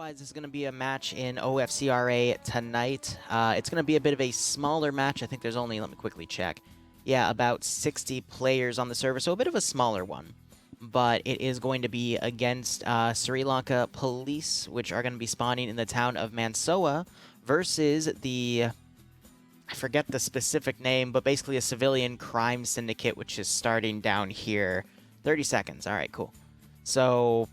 otherwise, this is going to be a match in OFCRA tonight. It's going to be a bit of a smaller match. I think there's only, let me quickly check. Yeah, about 60 players on the server, so a bit of a smaller one. But it is going to be against Sri Lanka police, which are going to be spawning in the town of Mansoa, versus the, I forget the specific name, but basically a civilian crime syndicate, which is starting down here. 30 seconds. All right, cool. So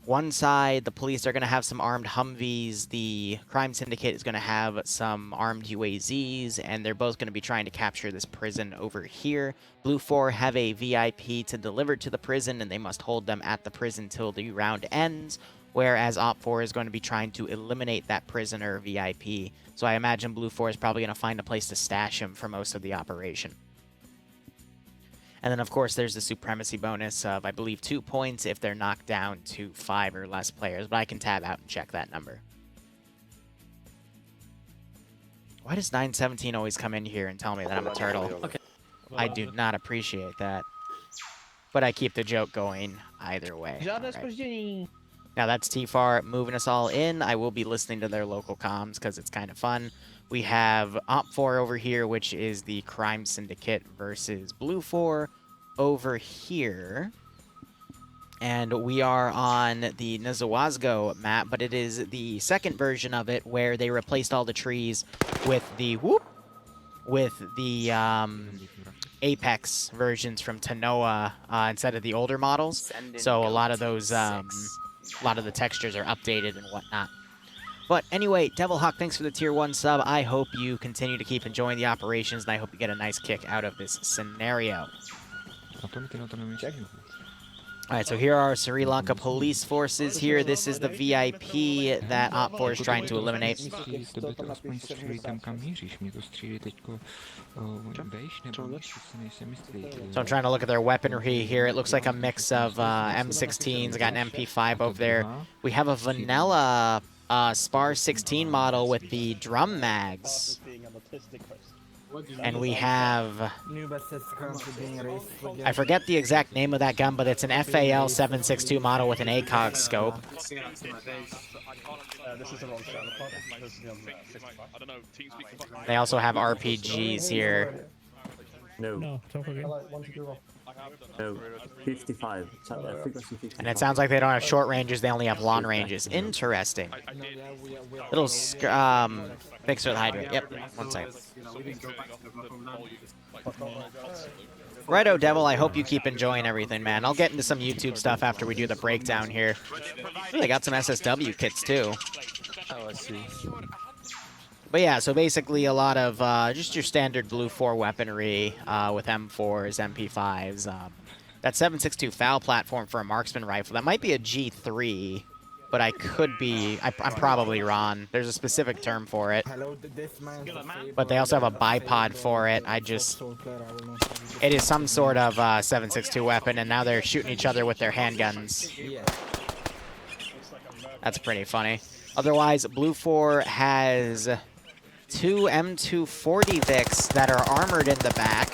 one side, the police are going to have some armed Humvees. The crime syndicate is going to have some armed UAZs, and they're both going to be trying to capture this prison over here. Blue 4 have a VIP to deliver to the prison, and they must hold them at the prison till the round ends, whereas Op 4 is going to be trying to eliminate that prisoner VIP. So I imagine Blue 4 is probably going to find a place to stash him for most of the operation. And then, of course, there's the supremacy bonus of, I believe, 2 points if they're knocked down to 5 or less players. But I can tab out and check that number. Why does 917 always come in here and tell me that I'm a turtle? Okay. I do not appreciate that. But I keep the joke going either way. Right. Now that's TFAR moving us all in. I will be listening to their local comms because it's kind of fun. We have Op 4 over here, which is the crime syndicate, versus Blue 4 over here. And we are on the Nizawazgo map, but it is the second version of it where they replaced all the trees with the Apex versions from Tanoa instead of the older models. So a lot of those a lot of the textures are updated and whatnot. But anyway, Devilhawk, thanks for the tier 1 sub. I hope you continue to keep enjoying the operations, and I hope you get a nice kick out of this scenario. Alright, so here are Sri Lanka police forces here. This is the VIP that Op 4 is trying to eliminate. So I'm trying to look at their weaponry here. It looks like a mix of M16s. I got an MP5 over there. We have a vanilla Spar 16 model with the drum mags. And we have, I forget the exact name of that gun, but it's an FAL 762 model with an ACOG scope. They also have RPGs here. No, no, 55. And it sounds like they don't have short ranges, they only have long ranges. Interesting. Little, thanks for the hydrate. Yep, 1 second. Righto, Devil, I hope you keep enjoying everything, man. I'll get into some YouTube stuff after we do the breakdown here. They got some SSW kits, too. Oh, I see. But yeah, so basically a lot of just your standard Blue 4 weaponry with M4s, MP5s. That 7.62 FAL platform for a marksman rifle, that might be a G3, but I could be, I'm probably wrong. There's a specific term for it. But they also have a bipod for it. It is some sort of 7.62 weapon, and now they're shooting each other with their handguns. That's pretty funny. Otherwise, Blue 4 has 2 M240 Vics that are armored in the back.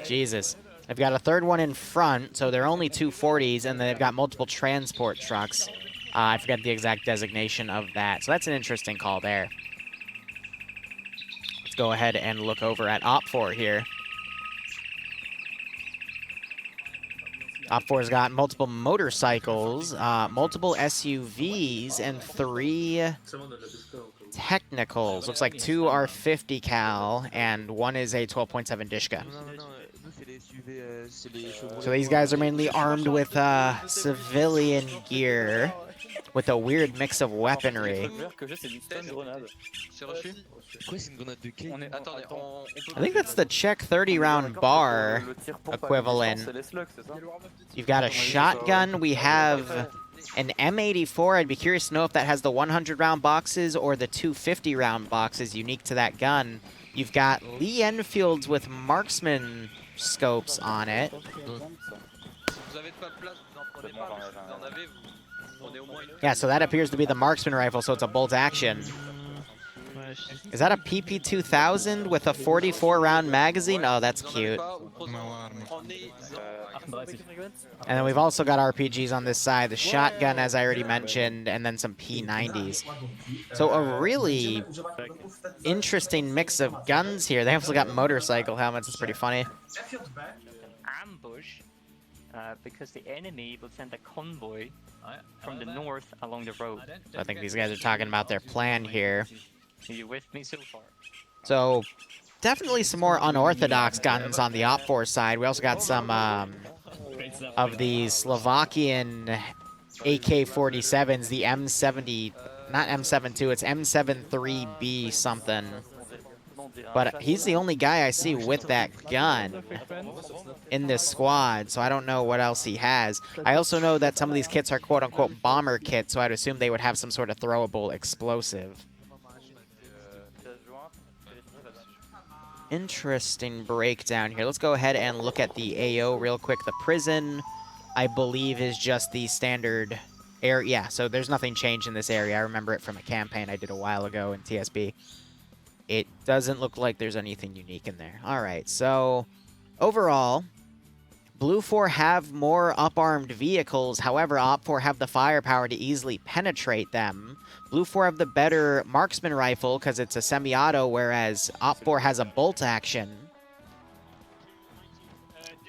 Jesus. They've got a third one in front, so they're only 240s, and they've got multiple transport trucks. I forget the exact designation of that. So that's an interesting call there. Let's go ahead and look over at Op 4 here. Op 4's got multiple motorcycles, multiple SUVs, and 3 technicals. Looks like 2 are 50 cal, and 1 is a 12.7 Dishka. So these guys are mainly armed with civilian gear, with a weird mix of weaponry. I think that's the Czech 30-round bar equivalent. You've got a shotgun. We have an M84. I'd be curious to know if that has the 100-round boxes or the 250-round boxes unique to that gun. You've got Lee Enfields with marksman scopes on it. Yeah, so that appears to be the marksman rifle, so it's a bolt action. Is that a PP2000 with a 44-round magazine? Oh, that's cute. And then we've also got RPGs on this side. The shotgun, as I already mentioned, and then some P90s. So a really interesting mix of guns here. They also got motorcycle helmets. It's pretty funny. Ambush, because the enemy will send a convoy from the north along the road. So I think these guys are talking about their plan here. Are you with me so far? So definitely some more unorthodox guns on the OFCRA side. We also got some of the Slovakian AK-47s, the M70, not M72, it's M73B something. But he's the only guy I see with that gun in this squad, so I don't know what else he has. I also know that some of these kits are quote-unquote bomber kits, so I'd assume they would have some sort of throwable explosive. Interesting breakdown here. Let's go ahead and look at the AO real quick. The prison, I believe, is just the standard area. Yeah, so there's nothing changed in this area. I remember it from a campaign I did a while ago in TSB. It doesn't look like there's anything unique in there. All right, so overall, Blue 4 have more up-armed vehicles. However, OPFOR have the firepower to easily penetrate them. Blue 4 have the better marksman rifle because it's a semi-auto, whereas OPFOR has a bolt action.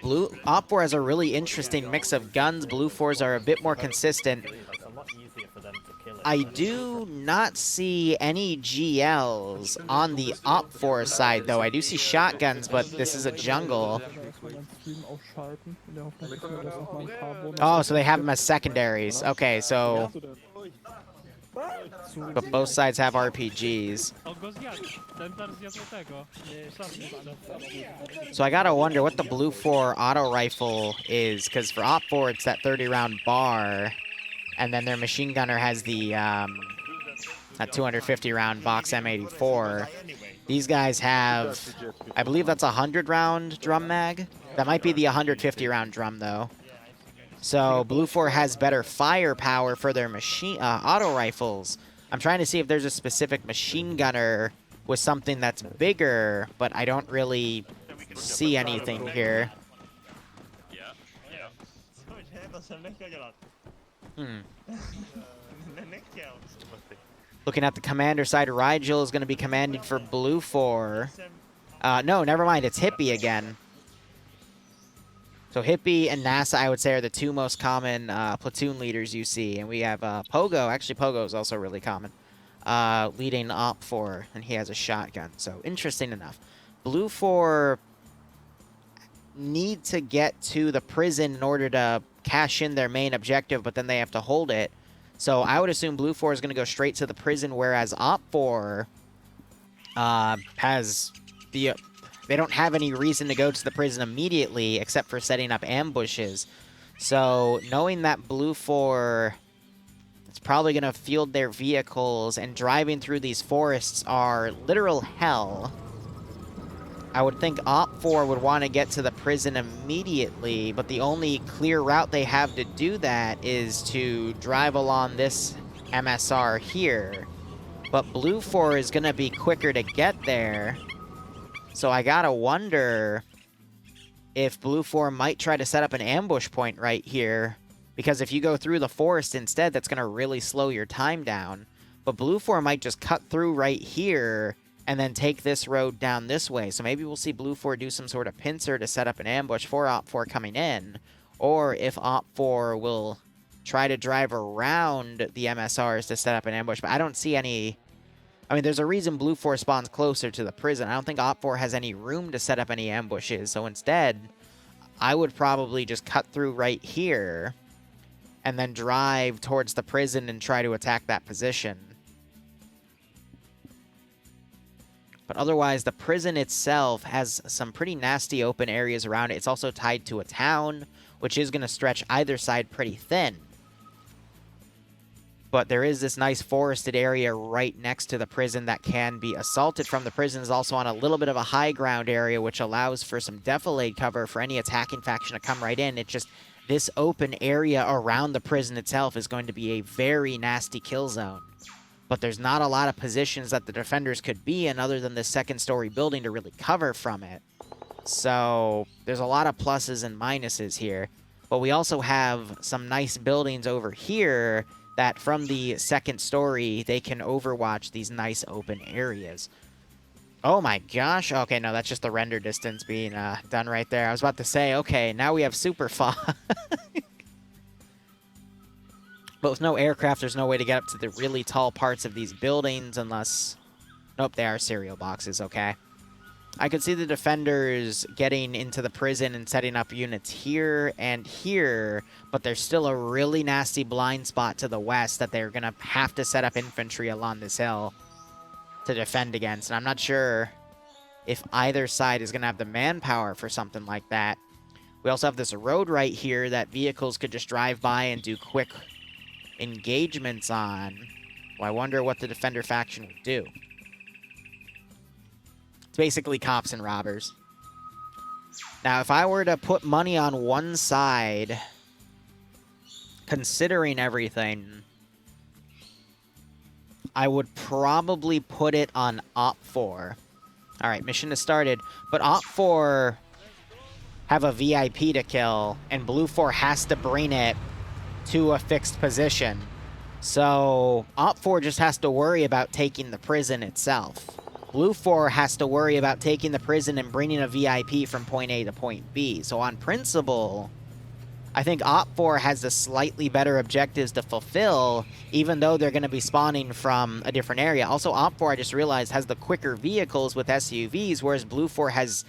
OPFOR has a really interesting mix of guns. Blue 4s are a bit more consistent. I do not see any GLs on the OPFOR side, though. I do see shotguns, but this is a jungle. Oh, so they have them as secondaries. Okay, so... But both sides have RPGs. So I gotta wonder what the Blue 4 auto rifle is, because for OPFOR it's that 30-round bar. And then their machine gunner has the that 250-round box M84. These guys have, I believe that's a 100-round drum mag. That might be the 150-round drum, though. So Blue 4 has better firepower for their machine auto rifles. I'm trying to see if there's a specific machine gunner with something that's bigger, but I don't really see anything here. Looking at the commander side, Rigel is going to be commanding for Blue 4. No, never mind. It's Hippie again. So Hippie and NASA, I would say, are the two most common platoon leaders you see. And we have Pogo. Actually, Pogo is also really common. Leading OPFOR, and he has a shotgun. So interesting enough. Blue 4 need to get to the prison in order to cash in their main objective, but then they have to hold it. So I would assume Blue 4 is going to go straight to the prison, whereas OPFOR has the... They don't have any reason to go to the prison immediately, except for setting up ambushes. So knowing that Blue 4 is probably going to field their vehicles and driving through these forests are literal hell, I would think OPFOR would want to get to the prison immediately, but the only clear route they have to do that is to drive along this MSR here. But Blue 4 is going to be quicker to get there. So I gotta wonder if Blue 4 might try to set up an ambush point right here. Because if you go through the forest instead, that's going to really slow your time down. But Blue 4 might just cut through right here and then take this road down this way. So maybe we'll see Blue 4 do some sort of pincer to set up an ambush for OPFOR coming in. Or if OPFOR will try to drive around the MSRs to set up an ambush. But I don't see any... I mean, there's a reason Blue 4 spawns closer to the prison. I don't think OPFOR has any room to set up any ambushes. So instead, I would probably just cut through right here and then drive towards the prison and try to attack that position. But otherwise, the prison itself has some pretty nasty open areas around it. It's also tied to a town, which is going to stretch either side pretty thin. But there is this nice forested area right next to the prison that can be assaulted from. The prison is also on a little bit of a high ground area, which allows for some defilade cover for any attacking faction to come right in. It's just this open area around the prison itself is going to be a very nasty kill zone. but there's not a lot of positions that the defenders could be in other than the second-story building to really cover from it. So there's a lot of pluses and minuses here. But we also have some nice buildings over here that from the second story, they can overwatch these nice open areas. Oh my gosh. Okay, no, that's just the render distance being done right there. I was about to say, okay, now we have super fog. But with no aircraft, there's no way to get up to the really tall parts of these buildings unless... Nope, they are cereal boxes, okay. I could see the defenders getting into the prison and setting up units here and here, but there's still a really nasty blind spot to the west that they're going to have to set up infantry along this hill to defend against. And I'm not sure if either side is going to have the manpower for something like that. We also have this road right here that vehicles could just drive by and do quick engagements on. Well, I wonder what the defender faction would do. It's basically cops and robbers. Now, if I were to put money on one side, considering everything, I would probably put it on OP4. All right, mission has started, but OP4 have a VIP to kill, and Blue 4 has to bring it to a fixed position. So OP4 just has to worry about taking the prison itself. Blue 4 has to worry about taking the prison and bringing a VIP from point A to point B. So on principle, I think OP4 has the slightly better objectives to fulfill, even though they're going to be spawning from a different area. Also, OP4, I just realized, has the quicker vehicles with SUVs, whereas Blue 4 has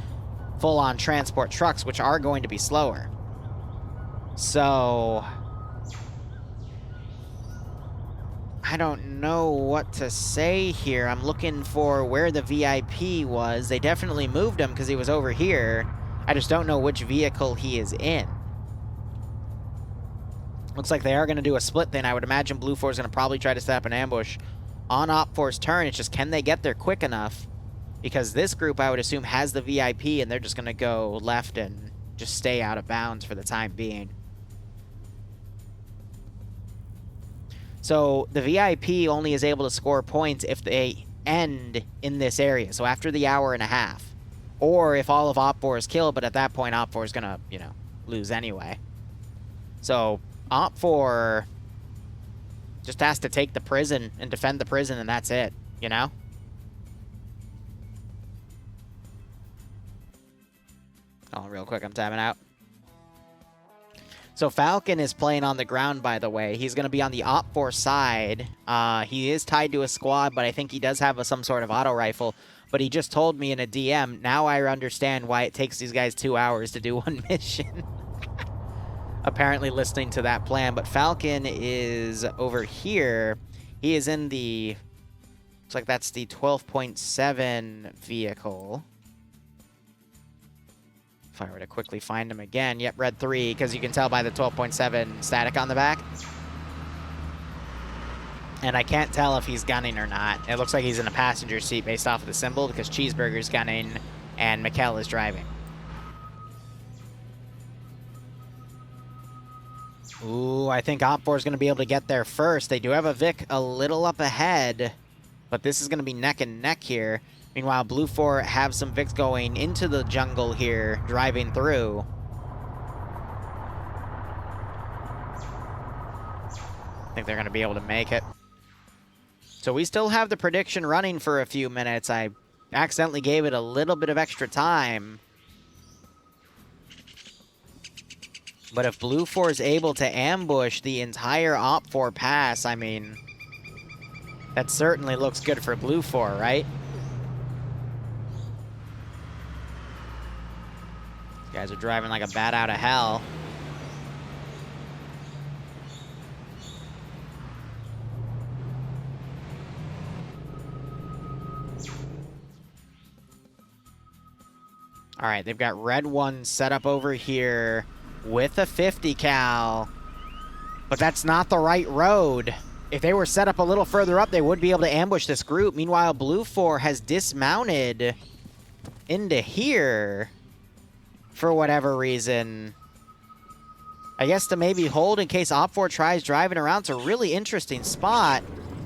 full-on transport trucks, which are going to be slower. So I don't know what to say here. I'm looking for where the VIP was. They definitely moved him because he was over here. I just don't know which vehicle he is in. Looks like they are going to do a split then. I would imagine Blue 4 is going to probably try to set up an ambush on Op4's turn. It's just, can they get there quick enough? Because this group, I would assume, has the VIP, and they're just going to go left and just stay out of bounds for the time being. So the VIP only is able to score points if they end in this area. So after the hour and a half. Or if all of Op4 is killed, but at that point Op4 is going to, you know, lose anyway. So Op4 just has to take the prison and defend the prison, and that's it, you know? Oh, real quick, I'm tabbing out. So Falcon is playing on the ground, by the way. He's going to be on the Op4 side. He is tied to a squad, but I think he does have some sort of auto rifle. But he just told me in a DM, now I understand why it takes these guys 2 hours to do one mission. Apparently listening to that plan. But Falcon is over here. He is in the... Looks like that's the 12.7 vehicle. If I were to quickly find him again. Yep, red 3, because you can tell by the 12.7 static on the back. And I can't tell if he's gunning or not. It looks like he's in a passenger seat based off of the symbol, because Cheeseburger's gunning and Mikkel is driving. Ooh, I think Op4 is going to be able to get there first. They do have a Vic a little up ahead, but this is going to be neck and neck here. Meanwhile, Blue 4 have some Vics going into the jungle here, driving through. I think they're going to be able to make it. So we still have the prediction running for a few minutes. I accidentally gave it a little bit of extra time. But if Blue 4 is able to ambush the entire Op4 pass, I mean, that certainly looks good for Blue 4, right? These guys are driving like a bat out of hell. All right, they've got red 1 set up over here with a 50 cal, but that's not the right road. If they were set up a little further up, they would be able to ambush this group. Meanwhile, Blue 4 has dismounted into here for whatever reason. I guess to maybe hold in case Op4 tries driving around. It's a really interesting spot.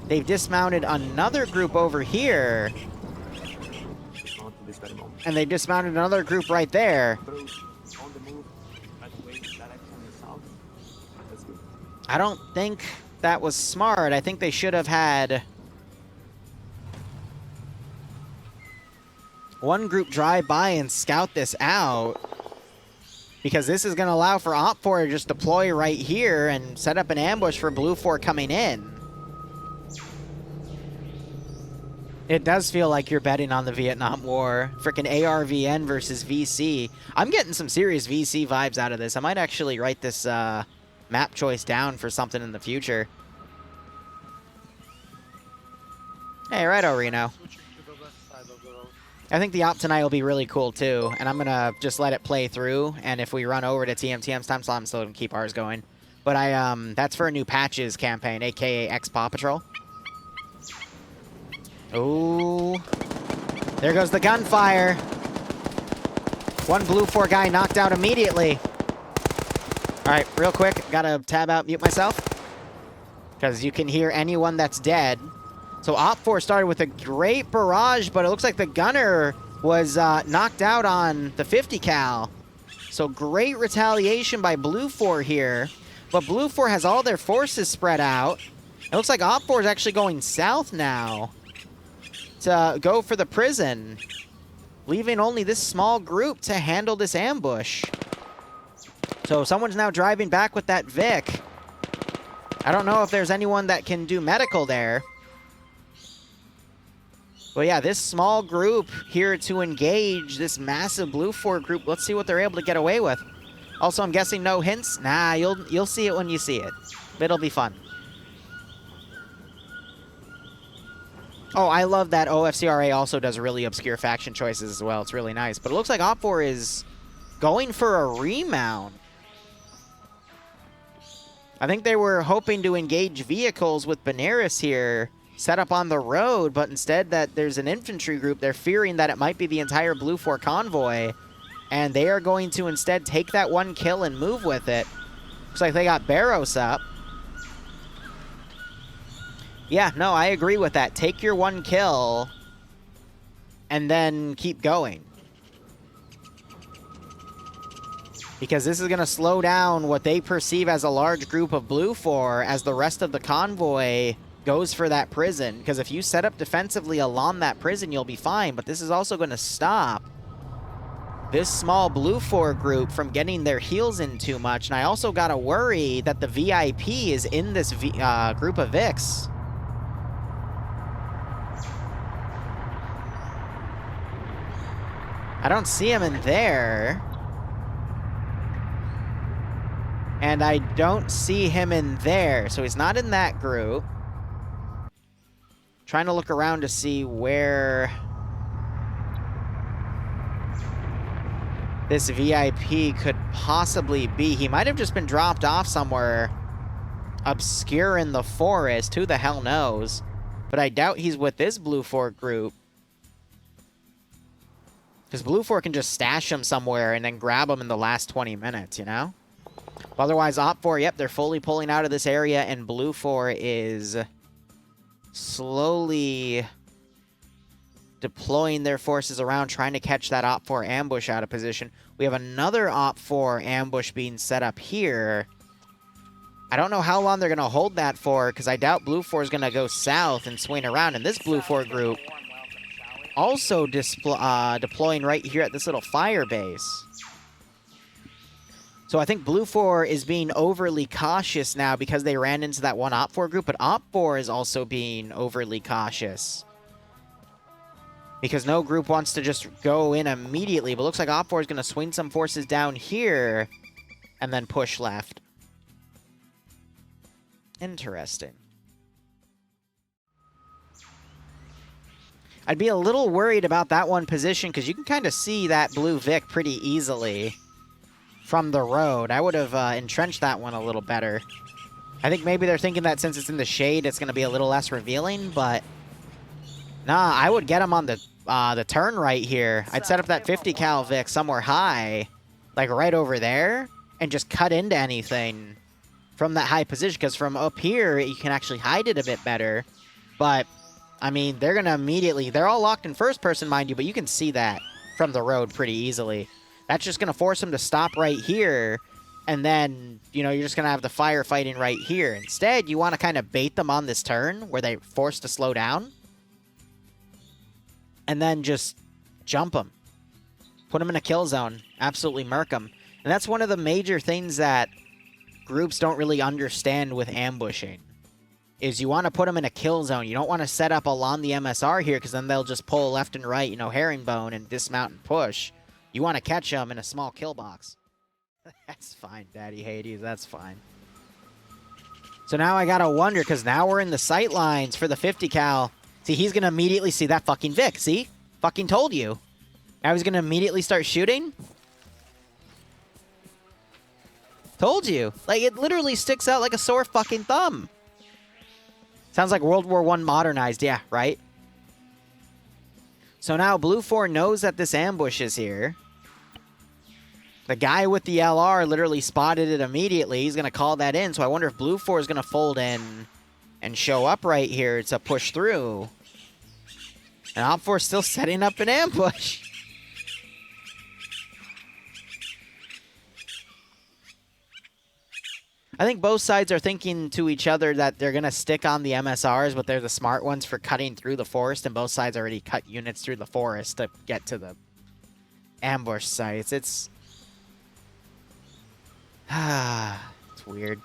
They've dismounted another group over here. And they dismounted another group right there. I don't think that was smart. I think they should have had one group drive by and scout this out. Because this is going to allow for OPFOR to just deploy right here and set up an ambush for Blue 4 coming in. It does feel like you're betting on the Vietnam War. Frickin' ARVN versus VC. I'm getting some serious VC vibes out of this. I might actually write this map choice down for something in the future. Hey, righto, Reno. I think the op tonight will be really cool, too. And I'm going to just let it play through. And if we run over to TMTM's time slot, I'm still going to keep ours going. But that's for a new patches campaign, a.k.a. X-Paw Patrol. Ooh. There goes the gunfire. One Blue 4 guy knocked out immediately. All right, real quick, gotta tab out, mute myself. Because you can hear anyone that's dead. So OPFOR started with a great barrage, but it looks like the gunner was knocked out on the 50 cal. So great retaliation by Blue 4 here. But Blue 4 has all their forces spread out. It looks like OPFOR is actually going south now to go for the prison, leaving only this small group to handle this ambush. So someone's now driving back with that Vic. I don't know if there's anyone that can do medical there. But yeah, this small group here to engage this massive Blue 4 group. Let's see what they're able to get away with. Also, I'm guessing no hints. Nah, you'll see it when you see it. It'll be fun. Oh, I love that OFCRA also does really obscure faction choices as well. It's really nice. But it looks like OPFOR is going for a remount. I think they were hoping to engage vehicles with Benares here, set up on the road, but instead that there's an infantry group. They're fearing that it might be the entire Blue 4 convoy, and they are going to instead take that one kill and move with it. Looks like they got Barros up. Yeah, no, I agree with that. Take your one kill and then keep going. Because this is going to slow down what they perceive as a large group of Blue 4 as the rest of the convoy goes for that prison. Because if you set up defensively along that prison, you'll be fine. But this is also going to stop this small Blue 4 group from getting their heals in too much. And I also got to worry that the VIP is in this group of Vics. I don't see him in there. And I don't see him in there. So he's not in that group. Trying to look around to see where this VIP could possibly be. He might have just been dropped off somewhere obscure in the forest. Who the hell knows? But I doubt he's with this Blue 4 group. Because Blue 4 can just stash him somewhere and then grab him in the last 20 minutes, you know? Otherwise, OPFOR, yep, they're fully pulling out of this area, and Blue 4 is slowly deploying their forces around, trying to catch that OPFOR ambush out of position. We have another OPFOR ambush being set up here. I don't know how long they're going to hold that for, because I doubt Blue 4 is going to go south and swing around. And this Blue 4 group also deploying right here at this little fire base. So I think Blue 4 is being overly cautious now because they ran into that one OPFOR group, but OPFOR is also being overly cautious. Because no group wants to just go in immediately, but looks like OPFOR is going to swing some forces down here and then push left. Interesting. I'd be a little worried about that one position because you can kind of see that blue Vic pretty easily from the road. I would have entrenched that one a little better. I think maybe they're thinking that since it's in the shade, it's going to be a little less revealing, but nah, I would get him on the turn right here. I'd set up that 50 cal Vic somewhere high, like right over there, and just cut into anything from that high position, because from up here, you can actually hide it a bit better. But, I mean, they're going to immediately... They're all locked in first person, mind you, but you can see that from the road pretty easily. That's just going to force them to stop right here. And then, you know, you're just going to have the firefighting right here. Instead, you want to kind of bait them on this turn where they're forced to slow down. And then just jump them. Put them in a kill zone. Absolutely murk them. And that's one of the major things that groups don't really understand with ambushing. Is you want to put them in a kill zone. You don't want to set up along the MSR here because then they'll just pull left and right, you know, herringbone and dismount and push. You want to catch them in a small kill box. That's fine, Daddy Hades. That's fine. So now I gotta wonder, because now we're in the sight lines for the 50 cal. See, he's gonna immediately see that fucking Vic. See? Fucking told you. Now he's gonna immediately start shooting? Told you. Like, it literally sticks out like a sore fucking thumb. Sounds like World War I modernized. Yeah, right? So now Blue 4 knows that this ambush is here. The guy with the LR literally spotted it immediately. He's going to call that in. So I wonder if Blue 4 is going to fold in and show up right here to push through. And Op 4 still setting up an ambush. I think both sides are thinking to each other that they're going to stick on the MSRs, but they're the smart ones for cutting through the forest, and both sides already cut units through the forest to get to the ambush sites. It's weird.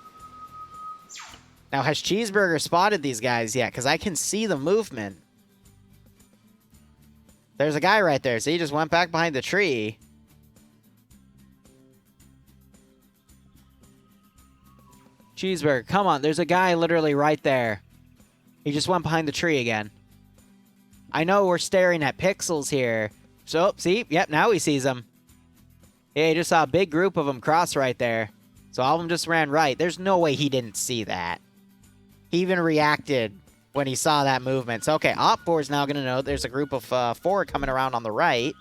Now, has Cheeseburger spotted these guys yet? Because I can see the movement. There's a guy right there. So he just went back behind the tree. Cheeseburger, come on. There's a guy literally right there. He just went behind the tree again. I know we're staring at pixels here. So, see? Yep, now he sees them. Yeah, he just saw a big group of them cross right there. So all of them just ran right. There's no way he didn't see that. He even reacted when he saw that movement. So, okay, Op 4 is now going to know there's a group of 4 coming around on the right.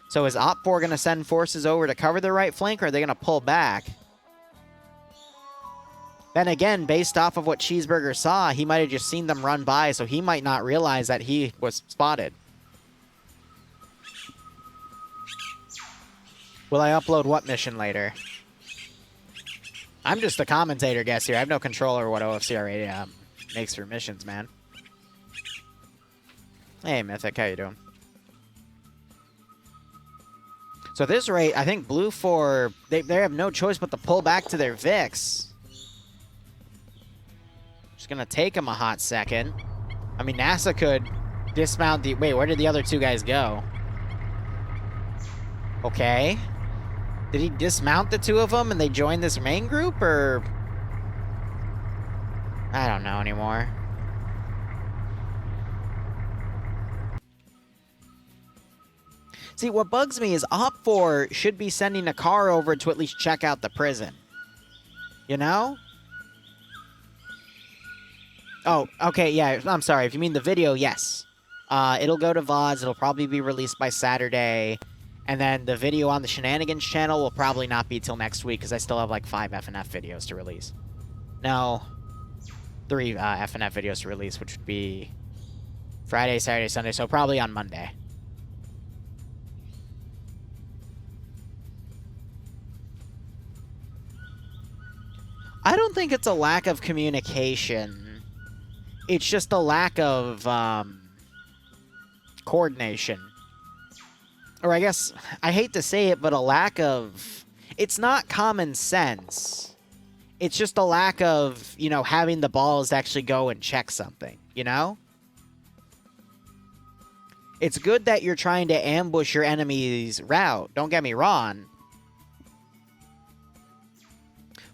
So is Op 4 going to send forces over to cover the right flank, or are they going to pull back? Then again, based off of what Cheeseburger saw, he might have just seen them run by, so he might not realize that he was spotted. Will I upload what mission later? I'm just a commentator guess here. I have no control over what OFCRA makes for missions, man. Hey, Mythic, how you doing? So at this rate, I think Blue 4, they have no choice but to pull back to their Vix. Just gonna take him a hot second. I mean, NASA could dismount the... Wait, where did the other 2 guys go? Okay. Did he dismount the 2 of them and they joined this main group, or... I don't know anymore. See, what bugs me is Op 4 should be sending a car over to at least check out the prison. You know? Oh, okay, yeah, I'm sorry. If you mean the video, yes. It'll go to VODs. It'll probably be released by Saturday. And then the video on the Shenanigans channel will probably not be till next week, because I still have like 5 FNF videos to release. No, 3 FNF videos to release, which would be Friday, Saturday, Sunday, so probably on Monday. I don't think it's a lack of communication. It's just a lack of coordination. Or I guess, I hate to say it, but a lack of... It's not common sense. It's just a lack of, you know, having the balls to actually go and check something, you know? It's good that you're trying to ambush your enemy's route. Don't get me wrong.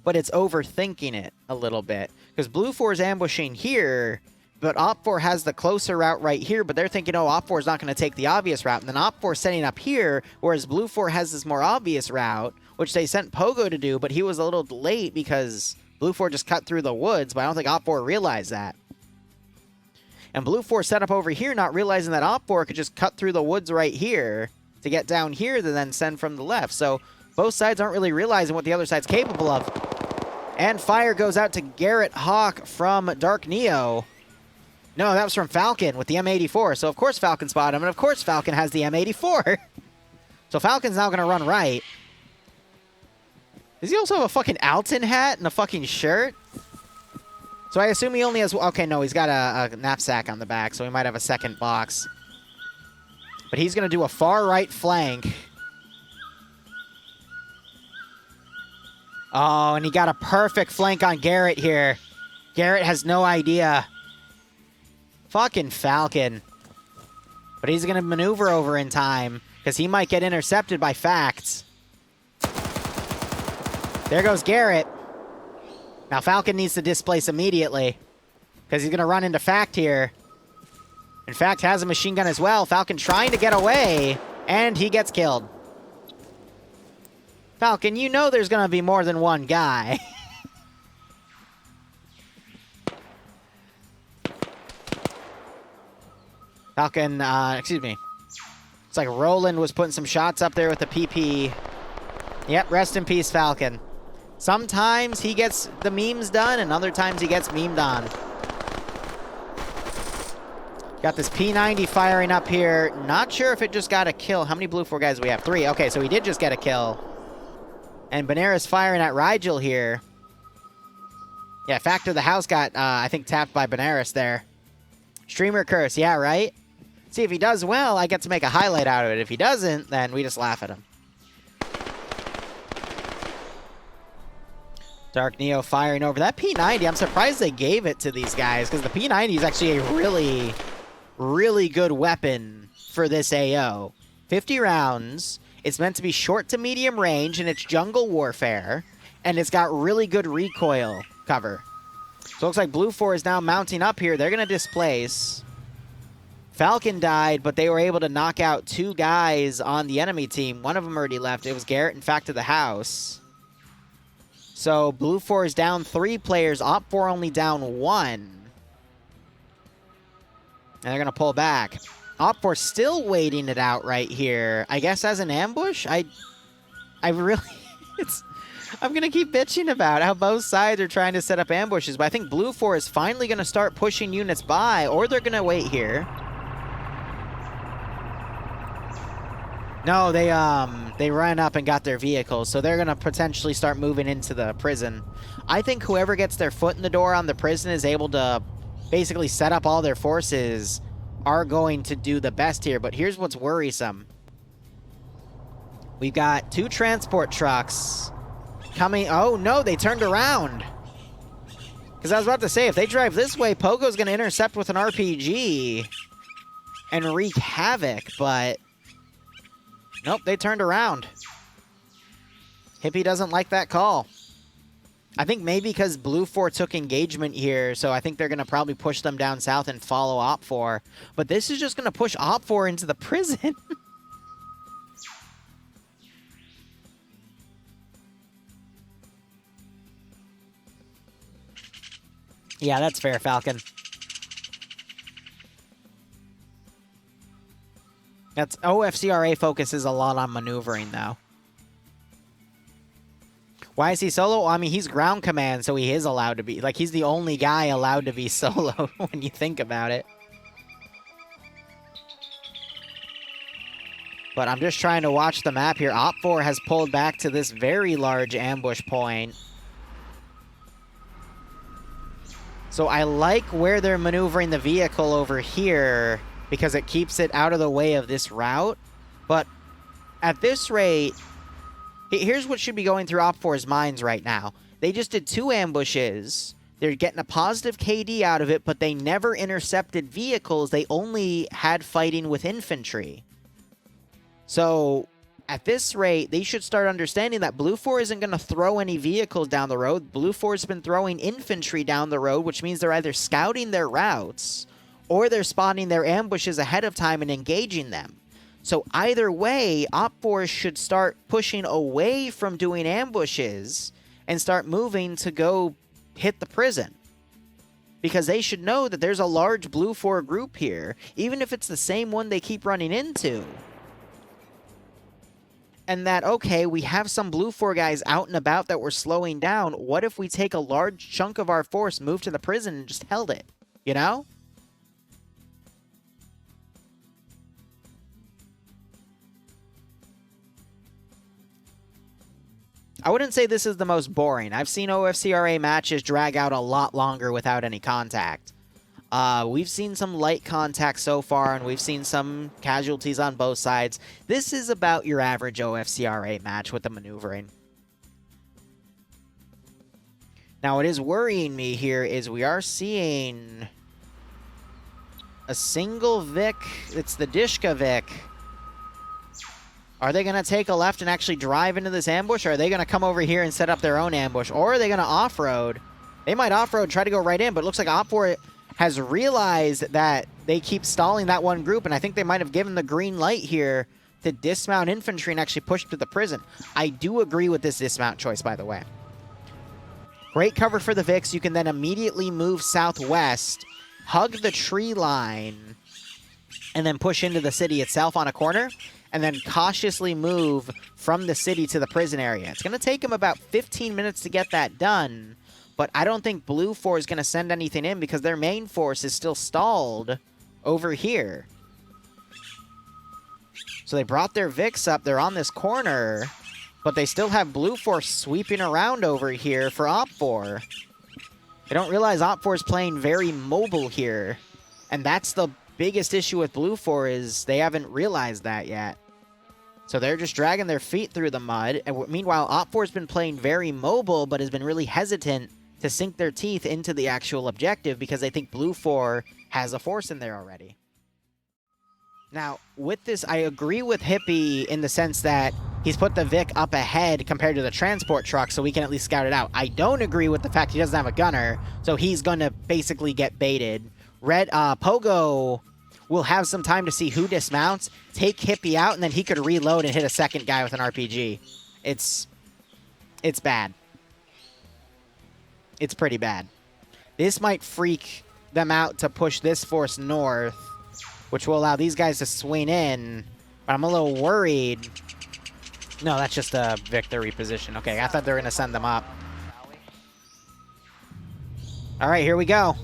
But it's overthinking it a little bit. Because Blue 4 is ambushing here, but Op 4 has the closer route right here, but they're thinking, oh, Op 4 is not going to take the obvious route. And then Op 4 is setting up here, whereas Blue 4 has this more obvious route, which they sent Pogo to do, but he was a little late because Blue 4 just cut through the woods, but I don't think Op 4 realized that. And Blue 4 set up over here, not realizing that Op 4 could just cut through the woods right here to get down here to then send from the left. So both sides aren't really realizing what the other side's capable of. And fire goes out to Garrett Hawk from Dark Neo. No, that was from Falcon with the M84. So, of course, Falcon spotted him. And, of course, Falcon has the M84. So, Falcon's now going to run right. Does he also have a fucking Alton hat and a fucking shirt? So, I assume he only has... Okay, no, he's got a knapsack on the back. So, he might have a second box. But he's going to do a far right flank. Oh, and he got a perfect flank on Garrett here. Garrett has no idea. Fucking Falcon. But he's going to maneuver over in time, because he might get intercepted by Facts. There goes Garrett. Now Falcon needs to displace immediately, because he's going to run into Fact here. And Fact has a machine gun as well. Falcon trying to get away, and he gets killed. Falcon, you know there's going to be more than one guy. Falcon, excuse me. It's like Roland was putting some shots up there with the PP. Yep, rest in peace, Falcon. Sometimes he gets the memes done, and other times he gets memed on. Got this P90 firing up here. Not sure if it just got a kill. How many Blue 4 guys do we have? 3. Okay, so he did just get a kill. And Banera's firing at Rigel here. Yeah, Factor the House got, I think, tapped by Benares there. Streamer curse, yeah, right? See, if he does well, I get to make a highlight out of it. If he doesn't, then we just laugh at him. Dark Neo firing over that P90. I'm surprised they gave it to these guys, because the P90 is actually a really, really good weapon for this AO. 50 rounds. It's meant to be short to medium range, and it's jungle warfare. And it's got really good recoil cover. So it looks like Blue 4 is now mounting up here. They're going to displace. Falcon died, but they were able to knock out 2 guys on the enemy team. One of them already left. It was Garrett and Fact of the House. So Blue 4 is down 3 players. Op 4 only down 1. And they're going to pull back. Op 4 still waiting it out right here. I guess as an ambush? I really... I'm going to keep bitching about how both sides are trying to set up ambushes, but I think Blue 4 is finally going to start pushing units by, or they're going to wait here. No, they ran up and got their vehicles, so they're going to potentially start moving into the prison. I think whoever gets their foot in the door on the prison is able to basically set up all their forces are going to do the best here, but here's what's worrisome. We've got 2 transport trucks coming. Oh, no, they turned around. Because I was about to say, if they drive this way, Pogo's going to intercept with an RPG and wreak havoc, but nope, they turned around. Hippie doesn't like that call. I think maybe because Blue 4 took engagement here, so I think they're going to probably push them down south and follow Op 4. But this is just going to push Op 4 into the prison. Yeah, that's fair, Falcon. That's OFCRA focuses a lot on maneuvering, though. Why is he solo? Well, I mean, he's ground command, so he is allowed to be. Like, he's the only guy allowed to be solo when you think about it. But I'm just trying to watch the map here. Op 4 has pulled back to this very large ambush point. So I like where they're maneuvering the vehicle over here because it keeps it out of the way of this route. But at this rate, here's what should be going through Op 4's minds right now. They just did 2 ambushes. They're getting a positive KD out of it, but they never intercepted vehicles. They only had fighting with infantry. So at this rate, they should start understanding that Blue 4 isn't going to throw any vehicles down the road. Blue 4's been throwing infantry down the road, which means they're either scouting their routes or they're spotting their ambushes ahead of time and engaging them. So either way, Op 4 should start pushing away from doing ambushes and start moving to go hit the prison. Because they should know that there's a large Blue 4 group here, even if it's the same one they keep running into. And that, okay, we have some Blue 4 guys out and about that we're slowing down. What if we take a large chunk of our force, move to the prison, and just held it? You know? I wouldn't say this is the most boring. I've seen OFCRA matches drag out a lot longer without any contact. We've seen some light contact so far, and we've seen some casualties on both sides. This is about your average OFCRA match with the maneuvering. Now, what is worrying me here is we are seeing a single Vic. It's the Dishka Vic. Are they going to take a left and actually drive into this ambush, or are they going to come over here and set up their own ambush? Or are they going to off-road? They might off-road, try to go right in, but it looks like OFCRA has realized that they keep stalling that one group, and I think they might have given the green light here to dismount infantry and actually push to the prison. I do agree with this dismount choice, by the way. Great cover for the Vics. You can then immediately move southwest, hug the tree line, and then push into the city itself on a corner, and then cautiously move from the city to the prison area. It's going to take them about 15 minutes to get that done, but I don't think Blue 4 is going to send anything in because their main force is still stalled over here. So they brought their Vics up. They're on this corner, but they still have Blue 4 sweeping around over here for OPFOR. They don't realize OPFOR is playing very mobile here, and that's the biggest issue with Blue 4 is they haven't realized that yet. So they're just dragging their feet through the mud, and meanwhile, OPFOR has been playing very mobile, but has been really hesitant to sink their teeth into the actual objective because they think Blue 4 has a force in there already. Now, with this, I agree with Hippie in the sense that he's put the Vic up ahead compared to the transport truck so we can at least scout it out. I don't agree with the fact he doesn't have a gunner, so he's going to basically get baited. Pogo will have some time to see who dismounts, take Hippie out, and then he could reload and hit a second guy with an RPG. It's bad. It's pretty bad. This might freak them out to push this force north, which will allow these guys to swing in, but I'm a little worried. No, that's just a victory position. Okay, I thought they were going to send them up. All right, here we go.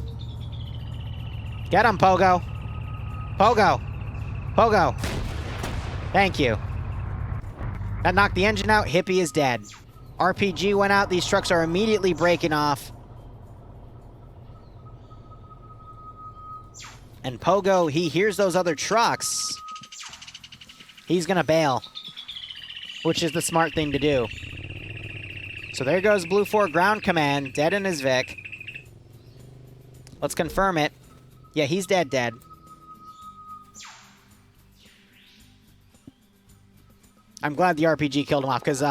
Get him, Pogo. Pogo. Pogo. Thank you. That knocked the engine out. Hippie is dead. RPG went out. These trucks are immediately breaking off. And Pogo, he hears those other trucks. He's going to bail, which is the smart thing to do. So there goes Blue 4 ground command, dead in his Vic. Let's confirm it. Yeah, he's dead. I'm glad the RPG killed him off, because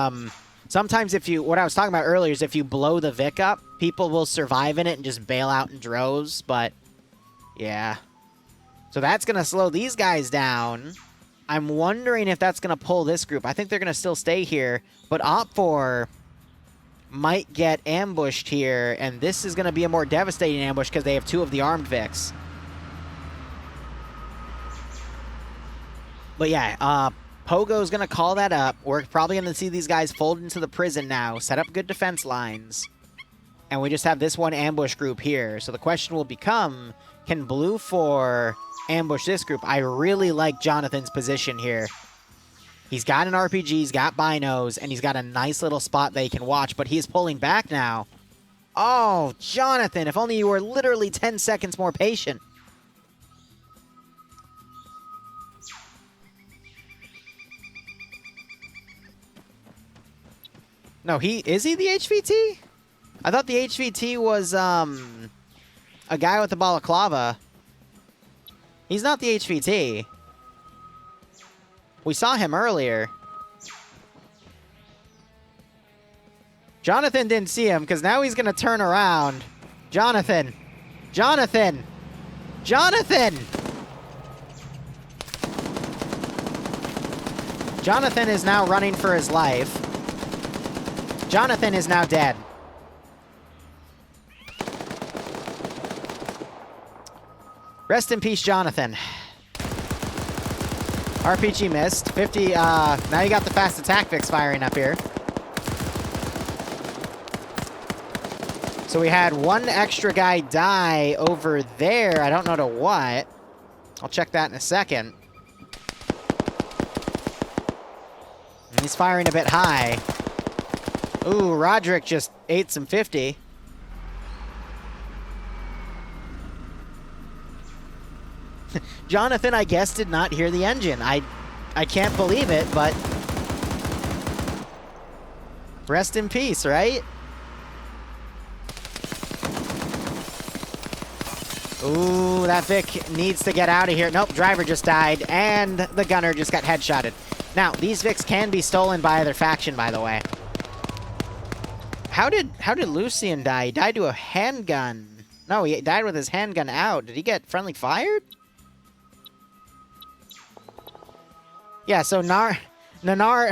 sometimes what I was talking about earlier is if you blow the Vic up, people will survive in it and just bail out in droves, but yeah. So that's going to slow these guys down. I'm wondering if that's going to pull this group. I think they're going to still stay here, but OPFOR might get ambushed here, and this is going to be a more devastating ambush because they have two of the armed Vics. But yeah, Pogo's going to call that up. We're probably going to see these guys fold into the prison now, set up good defense lines, and we just have this one ambush group here. So the question will become, can Blue 4 ambush this group? I really like Jonathan's position here. He's got an RPG, he's got binos, and he's got a nice little spot that he can watch, but he's pulling back now. Oh, Jonathan, if only you were literally 10 seconds more patient. No, is he the HVT? I thought the HVT was a guy with the balaclava. He's not the HVT. We saw him earlier. Jonathan didn't see him because now he's going to turn around. Jonathan. Jonathan. Jonathan. Jonathan is now running for his life. Jonathan is now dead. Rest in peace, Jonathan. RPG missed. 50, now you got the fast attack Vics firing up here. So we had one extra guy die over there. I don't know to what. I'll check that in a second. And he's firing a bit high. Ooh, Roderick just ate some 50. Jonathan, I guess, did not hear the engine. I can't believe it, but rest in peace, right? Ooh, that Vic needs to get out of here. Nope, driver just died, and the gunner just got headshotted. Now, these Vics can be stolen by either faction, by the way. How did Lucian die? He died to a handgun. No, he died with his handgun out. Did he get friendly fired? Yeah, so Nanard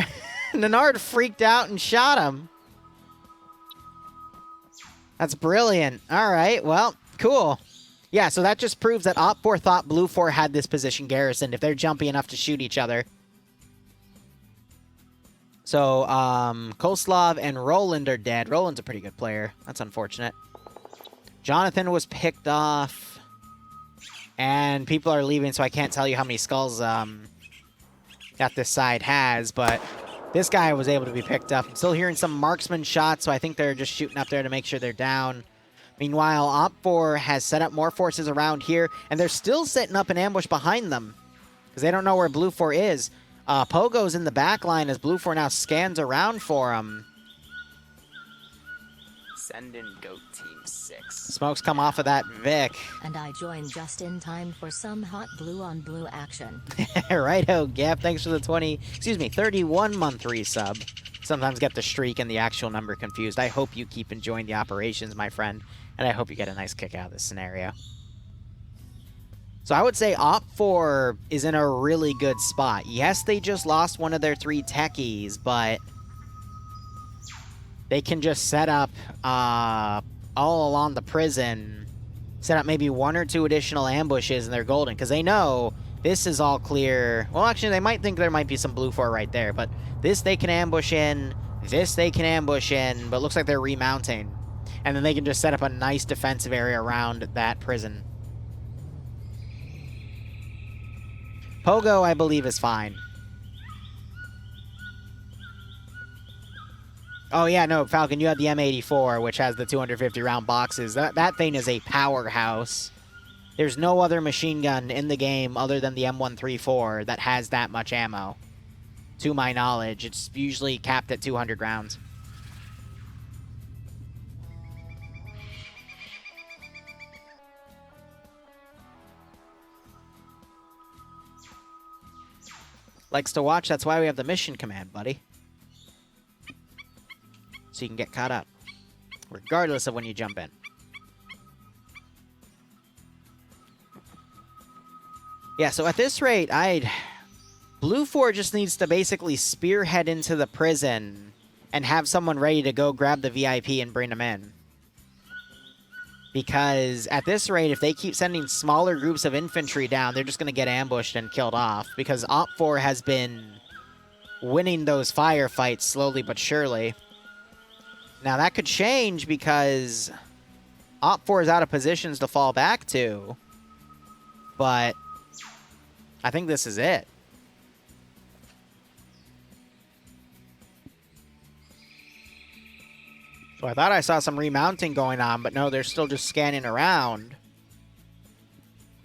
freaked out and shot him. That's brilliant. All right, well, cool. Yeah, so that just proves that Op4 thought Blue 4 had this position garrisoned if they're jumpy enough to shoot each other. So, Koslov and Roland are dead. Roland's a pretty good player. That's unfortunate. Jonathan was picked off. And people are leaving, so I can't tell you how many skulls that this side has, but this guy was able to be picked up. I'm still hearing some marksman shots, so I think they're just shooting up there to make sure they're down. Meanwhile, Op4 has set up more forces around here, and they're still setting up an ambush behind them because they don't know where Blue 4 is. Pogo's in the back line as Blue 4 now scans around for him. Send in Goat Team 6. Smokes come off of that Vic. And I joined just in time for some hot blue-on-blue action. Righto, Gap. Thanks for the 31-month resub. Sometimes get the streak and the actual number confused. I hope you keep enjoying the operations, my friend, and I hope you get a nice kick out of this scenario. So I would say Op4 is in a really good spot. Yes, they just lost one of their 3 techies, but they can just set up all along the prison, set up maybe 1 or 2 additional ambushes, and they're golden, because they know this is all clear. Well, actually, they might think there might be some Blue 4 right there, but this they can ambush in, this they can ambush in, but it looks like they're remounting. And then they can just set up a nice defensive area around that prison. Pogo, I believe, is fine. Oh, yeah, no, Falcon, you have the M84, which has the 250-round boxes. That thing is a powerhouse. There's no other machine gun in the game other than the M134 that has that much ammo. To my knowledge, it's usually capped at 200 rounds. Likes to watch, that's why we have the mission command, buddy. So you can get caught up, regardless of when you jump in. Yeah, so at this rate, Blue 4 just needs to basically spearhead into the prison and have someone ready to go grab the VIP and bring them in. Because at this rate, if they keep sending smaller groups of infantry down, they're just going to get ambushed and killed off. Because Op4 has been winning those firefights slowly but surely. Now, that could change because Op4 is out of positions to fall back to. But I think this is it. So I thought I saw some remounting going on, but no, they're still just scanning around.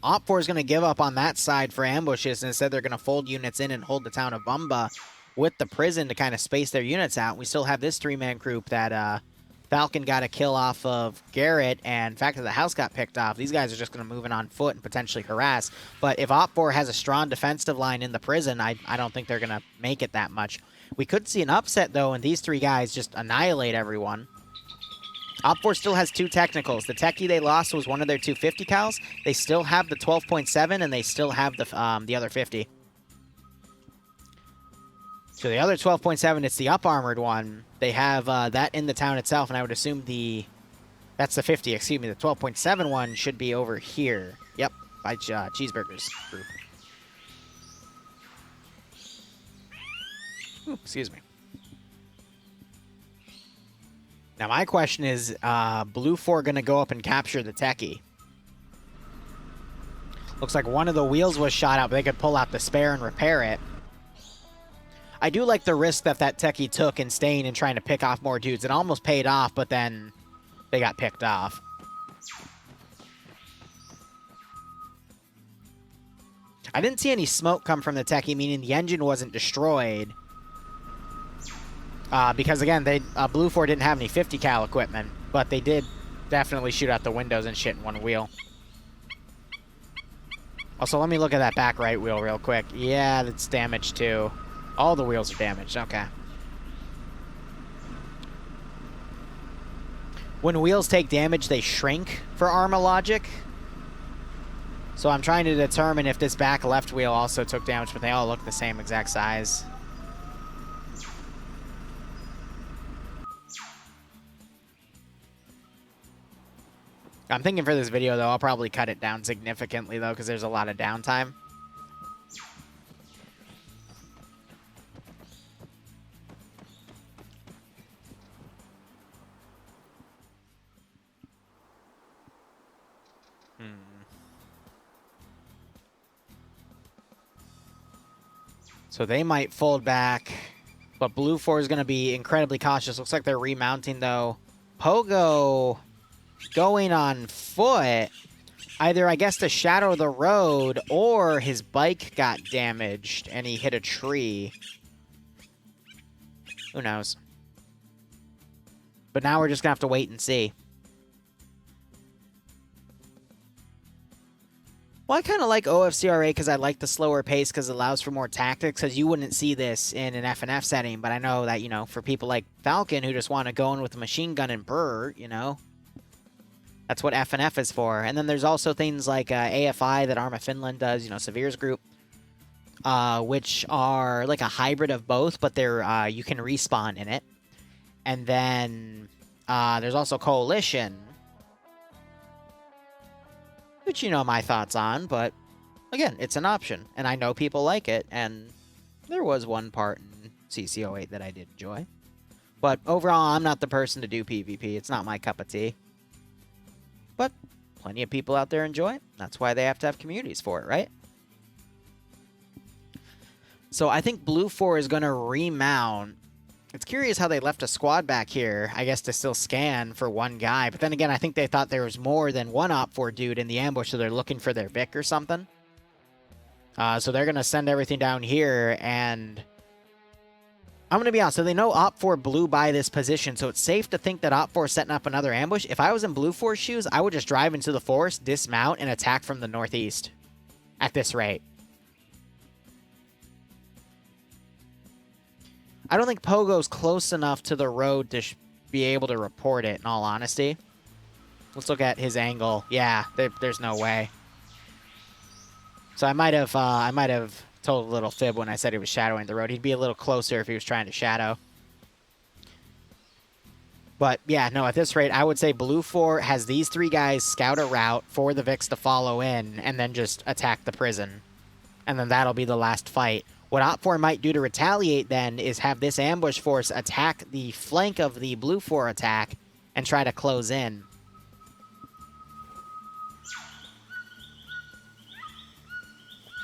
Op4 is going to give up on that side for ambushes, and instead they're going to fold units in and hold the town of Bumba with the prison to kind of space their units out. We still have this 3-man group that Falcon got a kill off of Garrett, and in fact, the house got picked off. These guys are just going to move in on foot and potentially harass. But if Op4 has a strong defensive line in the prison, I don't think they're going to make it that much. We could see an upset, though, and these 3 guys just annihilate everyone. Op4 still has 2 technicals. The techie they lost was one of their 250 cals. They still have the 12.7, and they still have the other 50. So the other 12.7, it's the up-armored one. They have that in the town itself, and I would assume that's the 50, excuse me. The 12.7 one should be over here. Yep, by Cheeseburger's group. Ooh, excuse me. Now, my question is, Blue 4 going to go up and capture the techie? Looks like one of the wheels was shot out, but they could pull out the spare and repair it. I do like the risk that techie took in staying and trying to pick off more dudes. It almost paid off, but then they got picked off. I didn't see any smoke come from the techie, meaning the engine wasn't destroyed. Because, again, Blue 4 didn't have any 50 cal equipment, but they did definitely shoot out the windows and shit in one wheel. Also, let me look at that back right wheel real quick. Yeah, that's damaged too. All the wheels are damaged. Okay. When wheels take damage, they shrink for ARMA logic. So I'm trying to determine if this back left wheel also took damage, but they all look the same exact size. I'm thinking for this video, though, I'll probably cut it down significantly, though, because there's a lot of downtime. So they might fold back, but Blue 4 is going to be incredibly cautious. Looks like they're remounting, though. Pogo going on foot, either, I guess, to shadow the road, or his bike got damaged and he hit a tree. Who knows? But now we're just going to have to wait and see. Well, I kind of like OFCRA because I like the slower pace because it allows for more tactics, because you wouldn't see this in an FNF setting, but I know that, you know, for people like Falcon who just want to go in with a machine gun and burr, you know, that's what FNF is for. And then there's also things like AFI that Arma Finland does, you know, Severe's group, which are like a hybrid of both, but they're you can respawn in it. And then there's also Coalition, which you know my thoughts on, but again, it's an option, and I know people like it, and there was one part in CC08 that I did enjoy. But overall, I'm not the person to do PvP. It's not my cup of tea. But plenty of people out there enjoy it. That's why they have to have communities for it, right? So I think Blue 4 is going to remount. It's curious how they left a squad back here, I guess, to still scan for one guy. But then again, I think they thought there was more than one OPFOR dude in the ambush, so they're looking for their Vic or something. So they're going to send everything down here, and I'm going to be honest. So they know OPFOR blew by this position, so it's safe to think that OPFOR is setting up another ambush. If I was in Blue 4's shoes, I would just drive into the forest, dismount, and attack from the northeast at this rate. I don't think Pogo's close enough to the road to be able to report it, in all honesty. Let's look at his angle. Yeah, there's no way. So I might have told a little fib when I said he was shadowing the road. He'd be a little closer if he was trying to shadow. But yeah, no, at this rate, I would say Blue 4 has these three guys scout a route for the Vix to follow in and then just attack the prison. And then that'll be the last fight. What OPFOR might do to retaliate then is have this ambush force attack the flank of the Blue 4 attack and try to close in.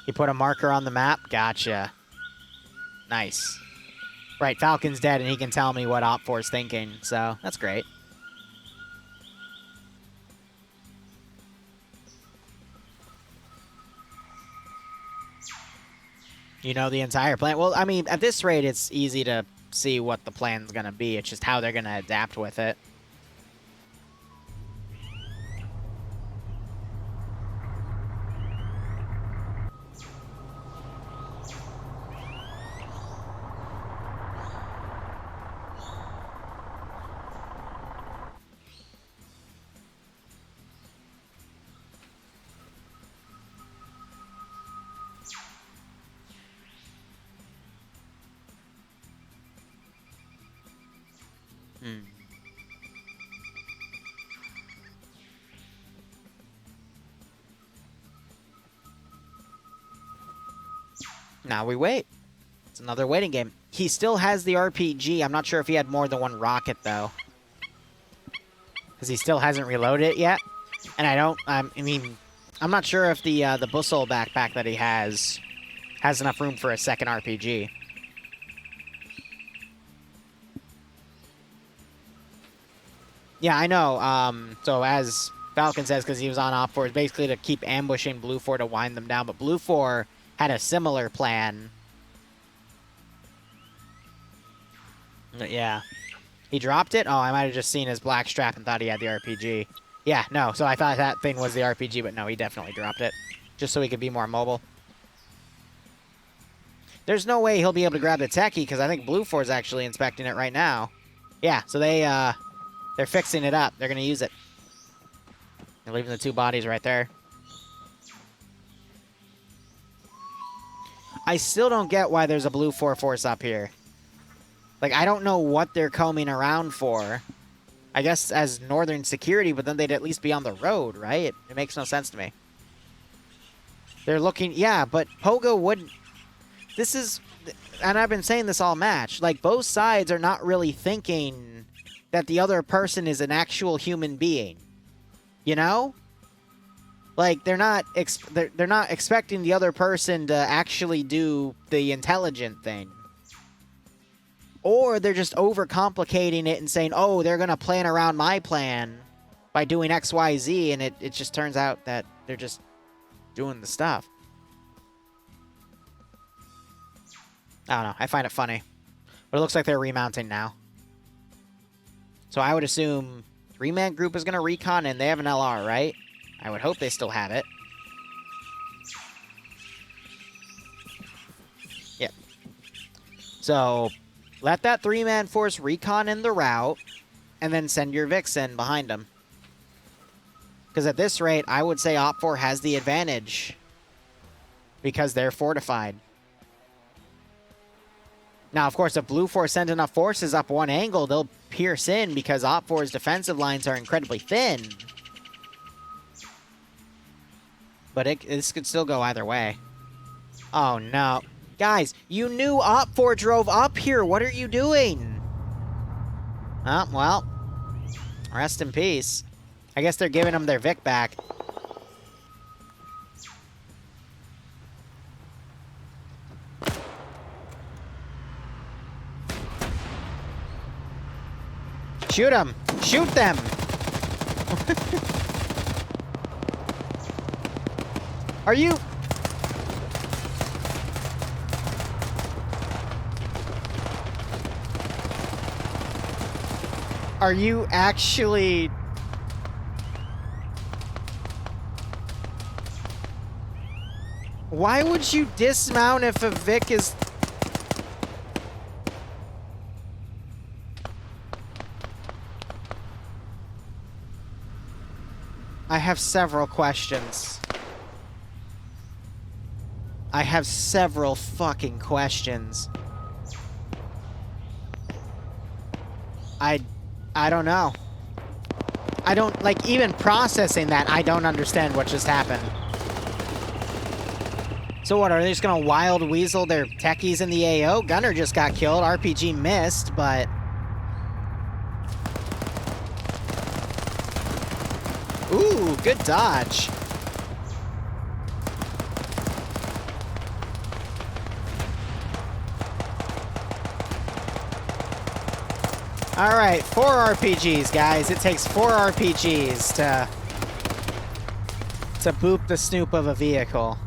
He put a marker on the map? Gotcha. Nice. Right, Falcon's dead and he can tell me what OPFOR's thinking, so that's great. You know the entire plan? Well, I mean, at this rate, it's easy to see what the plan's going to be. It's just how they're going to adapt with it. Now we wait. It's another waiting game. He still has the RPG. I'm not sure if he had more than one rocket, though. Because he still hasn't reloaded it yet. And I mean, I'm not sure if the Bussel backpack that he has enough room for a second RPG. Yeah, I know. So as Falcon says, because he was on Op 4, is basically to keep ambushing Blue 4 to wind them down. But Blue 4 had a similar plan. Yeah. He dropped it? Oh, I might have just seen his black strap and thought he had the RPG. Yeah, no. So I thought that thing was the RPG, but no, he definitely dropped it. Just so he could be more mobile. There's no way he'll be able to grab the techie, because I think Blue 4 is actually inspecting it right now. Yeah, so they're fixing it up. They're going to use it. They're leaving the 2 bodies right there. I still don't get why there's a Blue 4 force up here. Like, I don't know what they're combing around for. I guess as northern security, but then they'd at least be on the road, right? It makes no sense to me. They're looking... Yeah, but Pogo wouldn't... This is... And I've been saying this all match. Like, both sides are not really thinking that the other person is an actual human being. You know? Like, they're not expecting the other person to actually do the intelligent thing. Or they're just overcomplicating it and saying, oh, they're going to plan around my plan by doing X, Y, Z, and it just turns out that they're just doing the stuff. I don't know. I find it funny. But it looks like they're remounting now. So I would assume 3-man group is going to recon, and they have an LR, right? I would hope they still have it. Yep. So... let that 3-man force recon in the route, and then send your Vixen behind them. Because at this rate, I would say Op 4 has the advantage. Because they're fortified. Now, of course, if Blue 4 sends enough forces up one angle, they'll pierce in because Op 4's defensive lines are incredibly thin. But this could still go either way. Oh, no. Guys, you knew Op 4 drove up here. What are you doing? Oh, well. Rest in peace. I guess they're giving them their Vic back. Shoot them! Shoot them! Are you... Are you actually... Why would you dismount if a Vic is... I have several questions. I have several fucking questions. I don't know. I don't, like, even processing that, I don't understand what just happened. So what, are they just gonna wild weasel their techies in the AO? Gunner just got killed, RPG missed, but... Ooh, good dodge. All right, 4 RPGs, guys. It takes 4 RPGs to boop the snoop of a vehicle.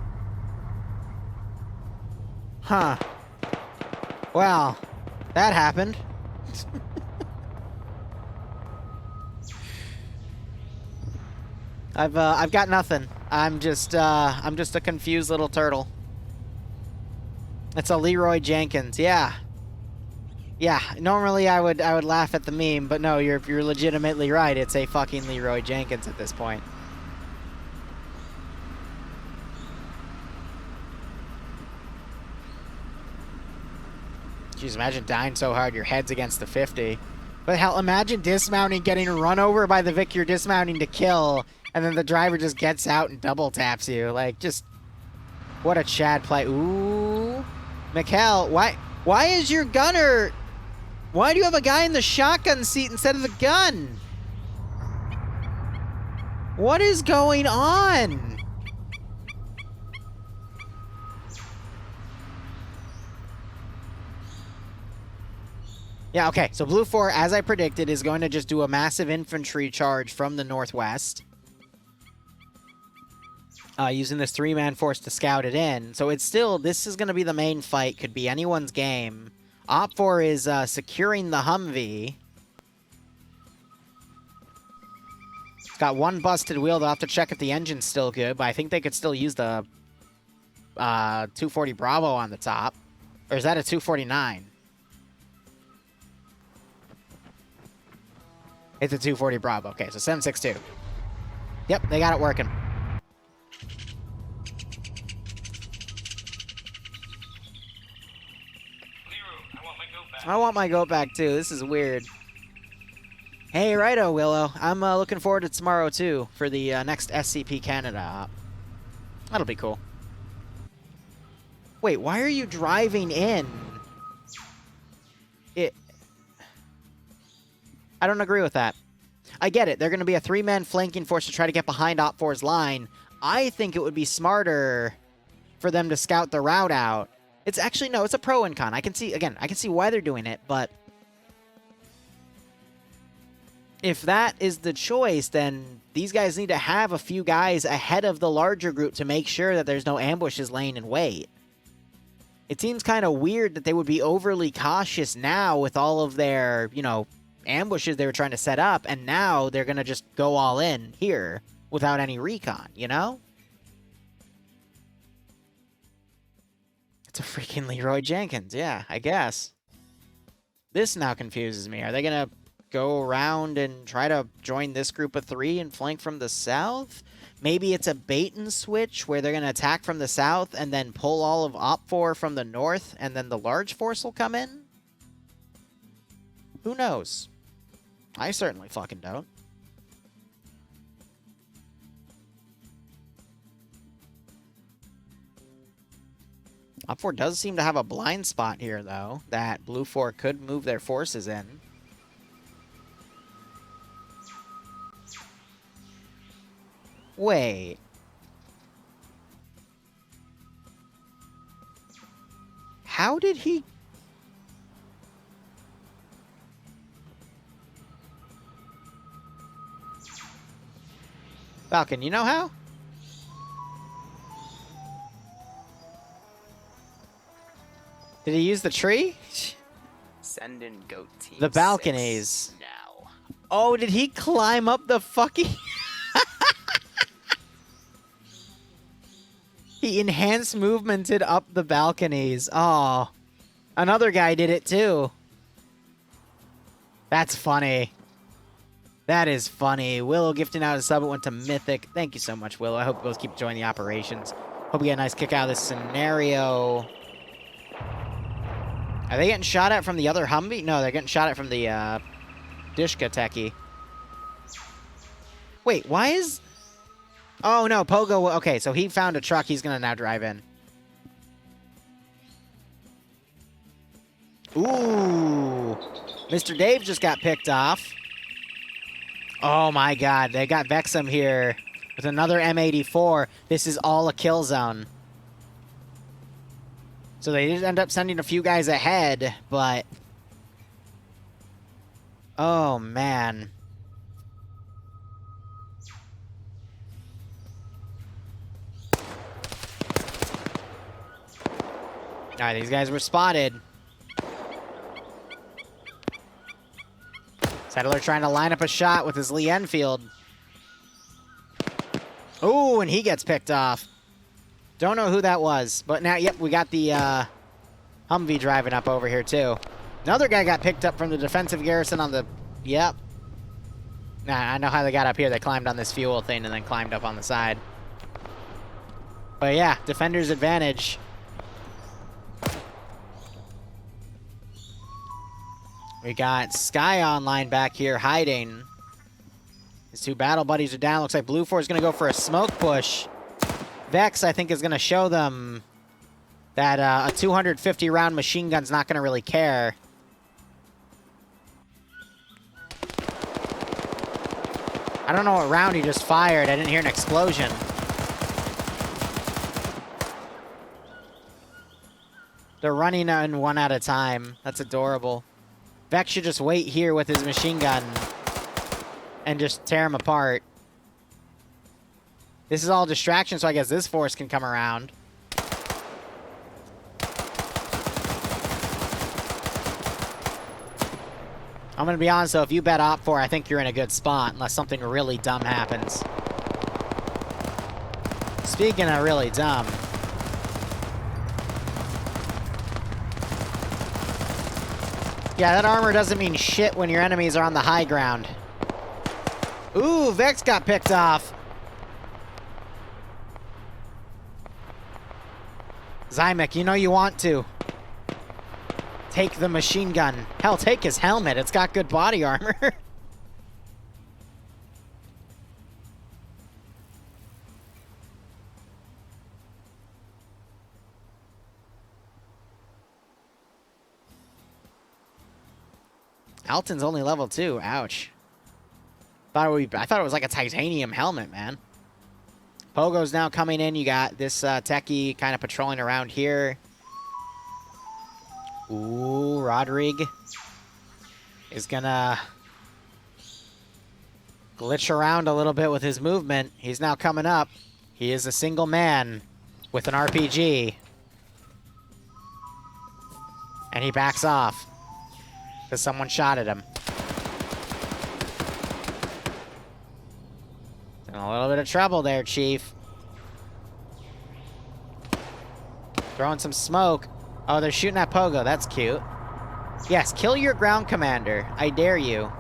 Huh. Well, that happened. I've got nothing. I'm just a confused little turtle. It's a Leroy Jenkins, yeah. Yeah, normally I would laugh at the meme, but no, you're legitimately right. It's a fucking Leroy Jenkins at this point. Jeez, imagine dying so hard your head's against the 50. But hell, imagine dismounting, getting run over by the Vic you're dismounting to kill, and then the driver just gets out and double taps you. Like, just... What a Chad play. Ooh. Mikkel, why is your gunner... Why do you have a guy in the shotgun seat instead of the gun? What is going on? Yeah, okay. So Blue 4, as I predicted, is going to just do a massive infantry charge from the northwest. Using this 3-man force to scout it in. So it's still, this is going to be the main fight. Could be anyone's game. Op4 is securing the Humvee. It's got one busted wheel. They'll have to check if the engine's still good, but I think they could still use the 240 Bravo on the top. Or is that a 249? It's a 240 Bravo. Okay, so 762. Yep, they got it working. I want my goat back too. This is weird. Hey, righto, Willow. I'm looking forward to tomorrow too for the next SCP Canada op. That'll be cool. Wait, why are you driving in? I don't agree with that. I get it. They're going to be a 3-man flanking force to try to get behind Op4's line. I think it would be smarter for them to scout the route out. It's actually, no, it's a pro and con. I can see, again, I can see why they're doing it, but if that is the choice, then these guys need to have a few guys ahead of the larger group to make sure that there's no ambushes laying in wait. It seems kind of weird that they would be overly cautious now with all of their, you know, ambushes they were trying to set up, and now they're going to just go all in here without any recon, you know? It's a freaking Leroy Jenkins, yeah, I guess. This now confuses me. Are they going to go around and try to join this group of 3 and flank from the south? Maybe it's a bait and switch where they're going to attack from the south and then pull all of Op4 from the north, and then the large force will come in? Who knows? I certainly fucking don't. Op4 does seem to have a blind spot here, though, that Blue 4 could move their forces in. Wait. How did he... Falcon, you know how? Did he use the tree? Send in goat team. The balconies. Now. Oh, did he climb up the fucking... He enhanced movemented up the balconies. Oh. Another guy did it too. That's funny. That is funny. Willow gifting out a sub. It went to Mythic. Thank you so much, Willow. I hope you both keep enjoying the operations. Hope we get a nice kick out of this scenario. Are they getting shot at from the other Humvee? No, they're getting shot at from the Dishka techie. Wait, why is... Oh, no, Pogo... Okay, so he found a truck he's going to now drive in. Ooh. Mr. Dave just got picked off. Oh, my God. They got Vexum here with another M84. This is all a kill zone. So they did end up sending a few guys ahead, but... Oh, man. Alright, these guys were spotted. Settler trying to line up a shot with his Lee Enfield. Ooh, and he gets picked off. Don't know who that was, but now, yep, we got the Humvee driving up over here, too. Another guy got picked up from the defensive garrison on the... Yep. Nah, I know how they got up here. They climbed on this fuel thing and then climbed up on the side. But yeah, defender's advantage. We got Sky online back here hiding. His 2 battle buddies are down. Looks like Blue 4 is going to go for a smoke push. Vex, I think, is going to show them that a 250-round machine gun's not going to really care. I don't know what round he just fired. I didn't hear an explosion. They're running in one at a time. That's adorable. Vex should just wait here with his machine gun and just tear him apart. This is all distraction, so I guess this force can come around. I'm gonna be honest though, if you bet OFCRA, I think you're in a good spot, unless something really dumb happens. Speaking of really dumb. Yeah, that armor doesn't mean shit when your enemies are on the high ground. Ooh, Vex got picked off. Zymek, you know you want to. Take the machine gun. Hell, take his helmet. It's got good body armor. Alton's only level 2. Ouch. I thought it was like a titanium helmet, man. Pogo's now coming in. You got this techie kind of patrolling around here. Ooh, Rodrigue is gonna glitch around a little bit with his movement. He's now coming up. He is a single man with an RPG. And he backs off because someone shot at him. In a little bit of trouble there, Chief. Throwing some smoke. Oh, they're shooting at Pogo. That's cute. Yes, kill your ground commander. I dare you.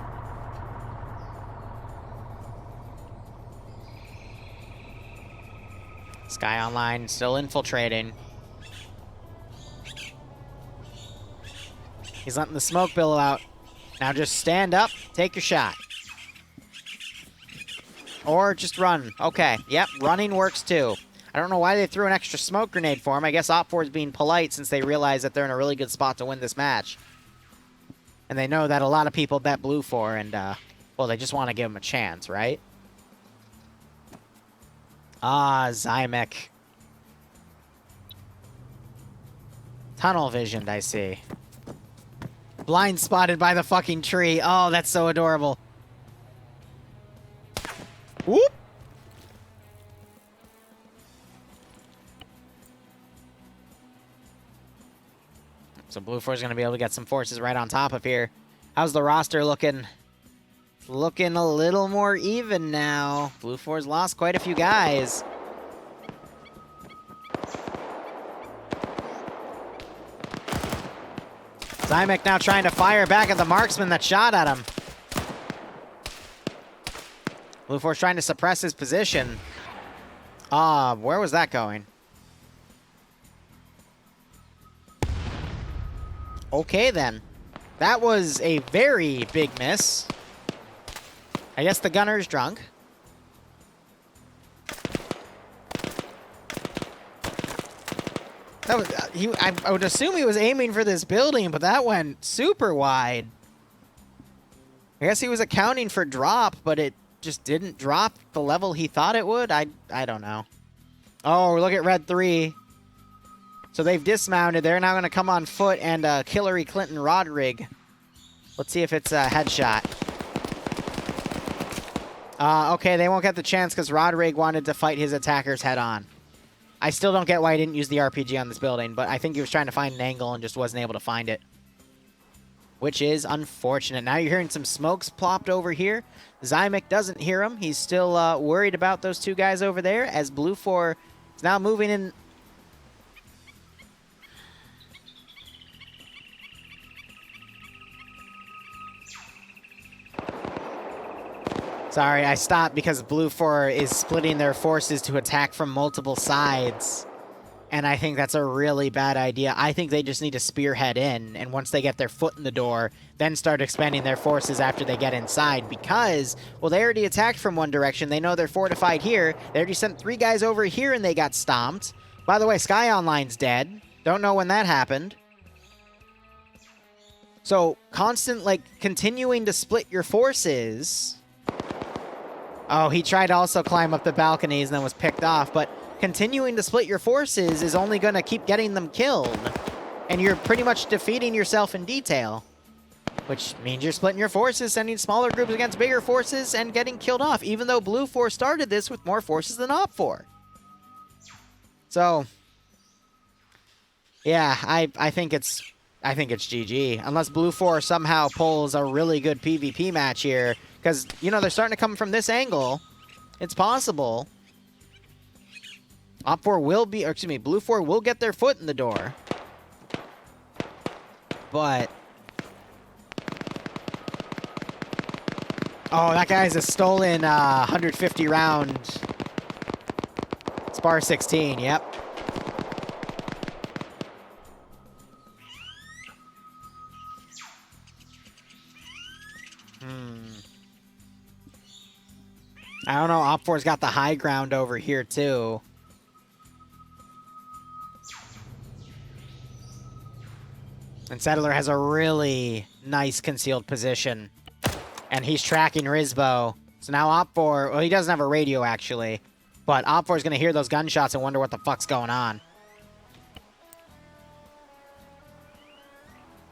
Sky Online still infiltrating. He's letting the smoke billow out. Now just stand up, take your shot. Or just run. Okay, yep, running works too. I don't know why they threw an extra smoke grenade for him. I guess OFCRA is being polite since they realize that they're in a really good spot to win this match. And they know that a lot of people bet blue for, and, well, they just want to give him a chance, right? Ah, Zymek. Tunnel visioned, I see. Blind spotted by the fucking tree. Oh, that's so adorable. Whoop! So Blue 4 is going to be able to get some forces right on top of here. How's the roster looking? Looking a little more even now. Blue 4's lost quite a few guys. Zymek now trying to fire back at the marksman that shot at him. Blue 4's trying to suppress his position. Where was that going? Okay, then. That was a very big miss. I guess the gunner's drunk. That was, I would assume he was aiming for this building, but that went super wide. I guess he was accounting for drop, but it just didn't drop the level he thought it would. I don't know. Oh, look at Red 3. So they've dismounted. They're now going to come on foot and Hillary Clinton Rodrigue. Let's see if it's a headshot. Okay, they won't get the chance because Rodrigue wanted to fight his attackers head on. I still don't get why he didn't use the RPG on this building, but I think he was trying to find an angle and just wasn't able to find it. Which is unfortunate. Now you're hearing some smokes plopped over here. Zymek doesn't hear him. He's still worried about those two guys over there as Blue 4 is now moving in. Sorry, I stopped because Blue 4 is splitting their forces to attack from multiple sides. And I think that's a really bad idea. I think they just need to spearhead in, and once they get their foot in the door, then start expanding their forces after they get inside. Because, well, they already attacked from one direction. They know they're fortified here. They already sent 3 guys over here, and they got stomped. By the way, Sky Online's dead. Don't know when that happened. So, constant, like, continuing to split your forces. Oh, he tried to also climb up the balconies and then was picked off, but continuing to split your forces is only going to keep getting them killed. And you're pretty much defeating yourself in detail. Which means you're splitting your forces, sending smaller groups against bigger forces, and getting killed off, even though Blue 4 started this with more forces than Op 4. So, yeah, I think it's GG. Unless Blue 4 somehow pulls a really good PvP match here. Because, you know, they're starting to come from this angle. It's possible. Op 4 will be, or excuse me, Blue 4 will get their foot in the door. But... oh, that guy's a stolen 150 round Spar 16, yep. I don't know, Op 4's got the high ground over here too. And Settler has a really nice concealed position. And he's tracking Rizbo. So now Op 4, well, he doesn't have a radio, actually. But Op 4 is going to hear those gunshots and wonder what the fuck's going on.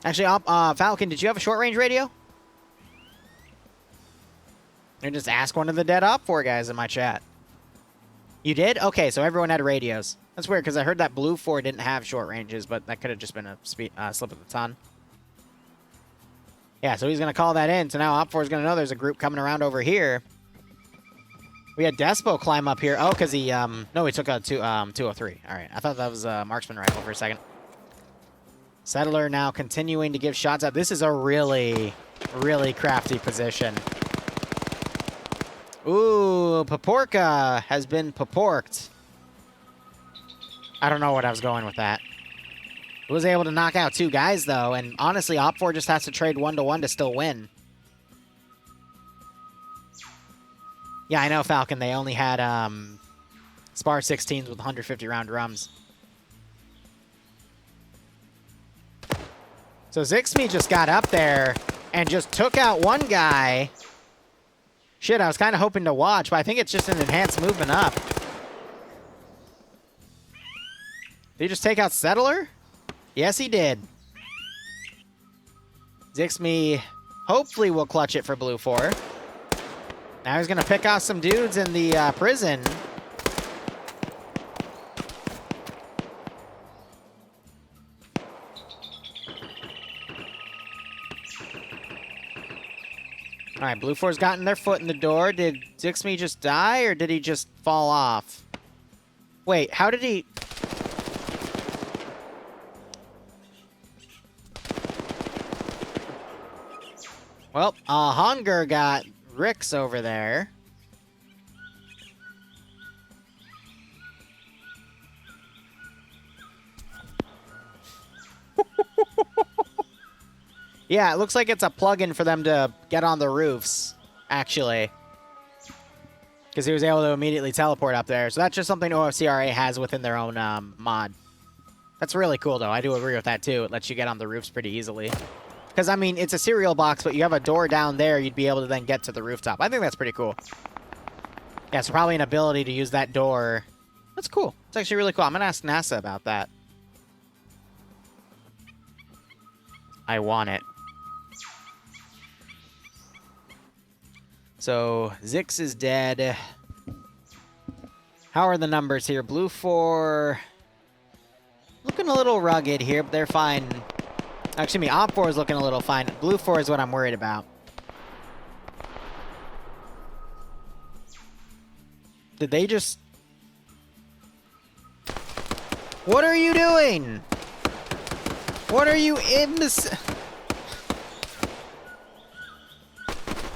Actually, Falcon, did you have a short-range radio? Or just ask one of the dead Op 4 guys in my chat. You did? Okay, so everyone had radios. That's weird, because I heard that Blue 4 didn't have short ranges, but that could have just been a slip of the tongue. Yeah, so he's going to call that in. So now Op 4 is going to know there's a group coming around over here. We had Despo climb up here. Oh, because he, no, he took a 203. All right, I thought that was a marksman rifle for a second. Settler now continuing to give shots out. This is a really, really crafty position. Ooh, Paporka has been paporked. I don't know what I was going with that. Was able to knock out 2 guys, though, and honestly, Op 4 just has to trade 1-to-1 to still win. Yeah, I know, Falcon. They only had Spar 16s with 150-round drums. So Zixme just got up there and just took out one guy. Shit, I was kind of hoping to watch, but I think it's just an enhanced movement up. Did he just take out Settler? Yes, he did. Zixme hopefully will clutch it for Blue 4. Now he's going to pick off some dudes in the prison. All right, Blue 4's gotten their foot in the door. Did Zixme just die, or did he just fall off? Wait, how did he... Well, Hunger got Rix over there. Yeah, it looks like it's a plug-in for them to get on the roofs, actually. Because he was able to immediately teleport up there. So that's just something OFCRA has within their own mod. That's really cool, though. I do agree with that, too. It lets you get on the roofs pretty easily. Because, I mean, it's a cereal box, but you have a door down there. You'd be able to then get to the rooftop. I think that's pretty cool. Yeah, so probably an ability to use that door. That's cool. It's actually really cool. I'm going to ask NASA about that. I want it. So, Zix is dead. How are the numbers here? Blue 4... looking a little rugged here, but they're fine. Actually, Op 4 is looking a little fine. Blue 4 is what I'm worried about. Did they just... What are you doing? What are you in this...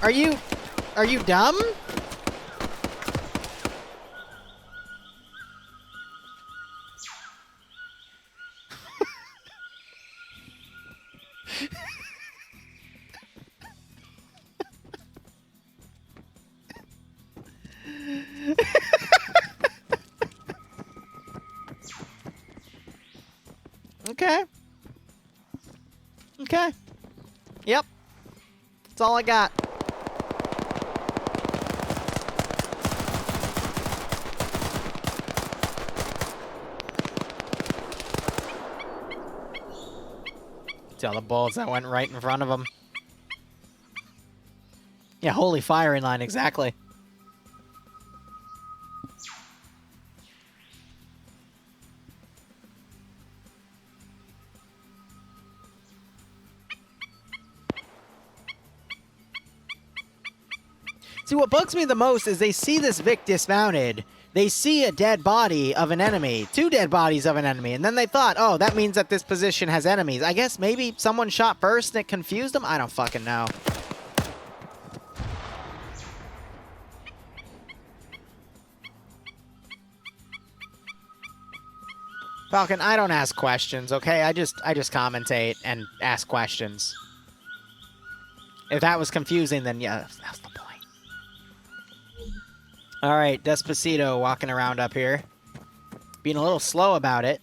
Are you dumb? Okay. Okay. Yep. That's all I got. See all the bullets that went right in front of him. Yeah, holy firing line, exactly. See, what bugs me the most is they see this Vic dismounted, they see a dead body of an enemy, 2 dead bodies of an enemy, and then they thought, oh, that means that this position has enemies. I guess maybe someone shot first and it confused them? I don't fucking know. Falcon, I don't ask questions, okay? I just commentate and ask questions. If that was confusing, then yeah, that's the point. All right, Despacito walking around up here. Being a little slow about it.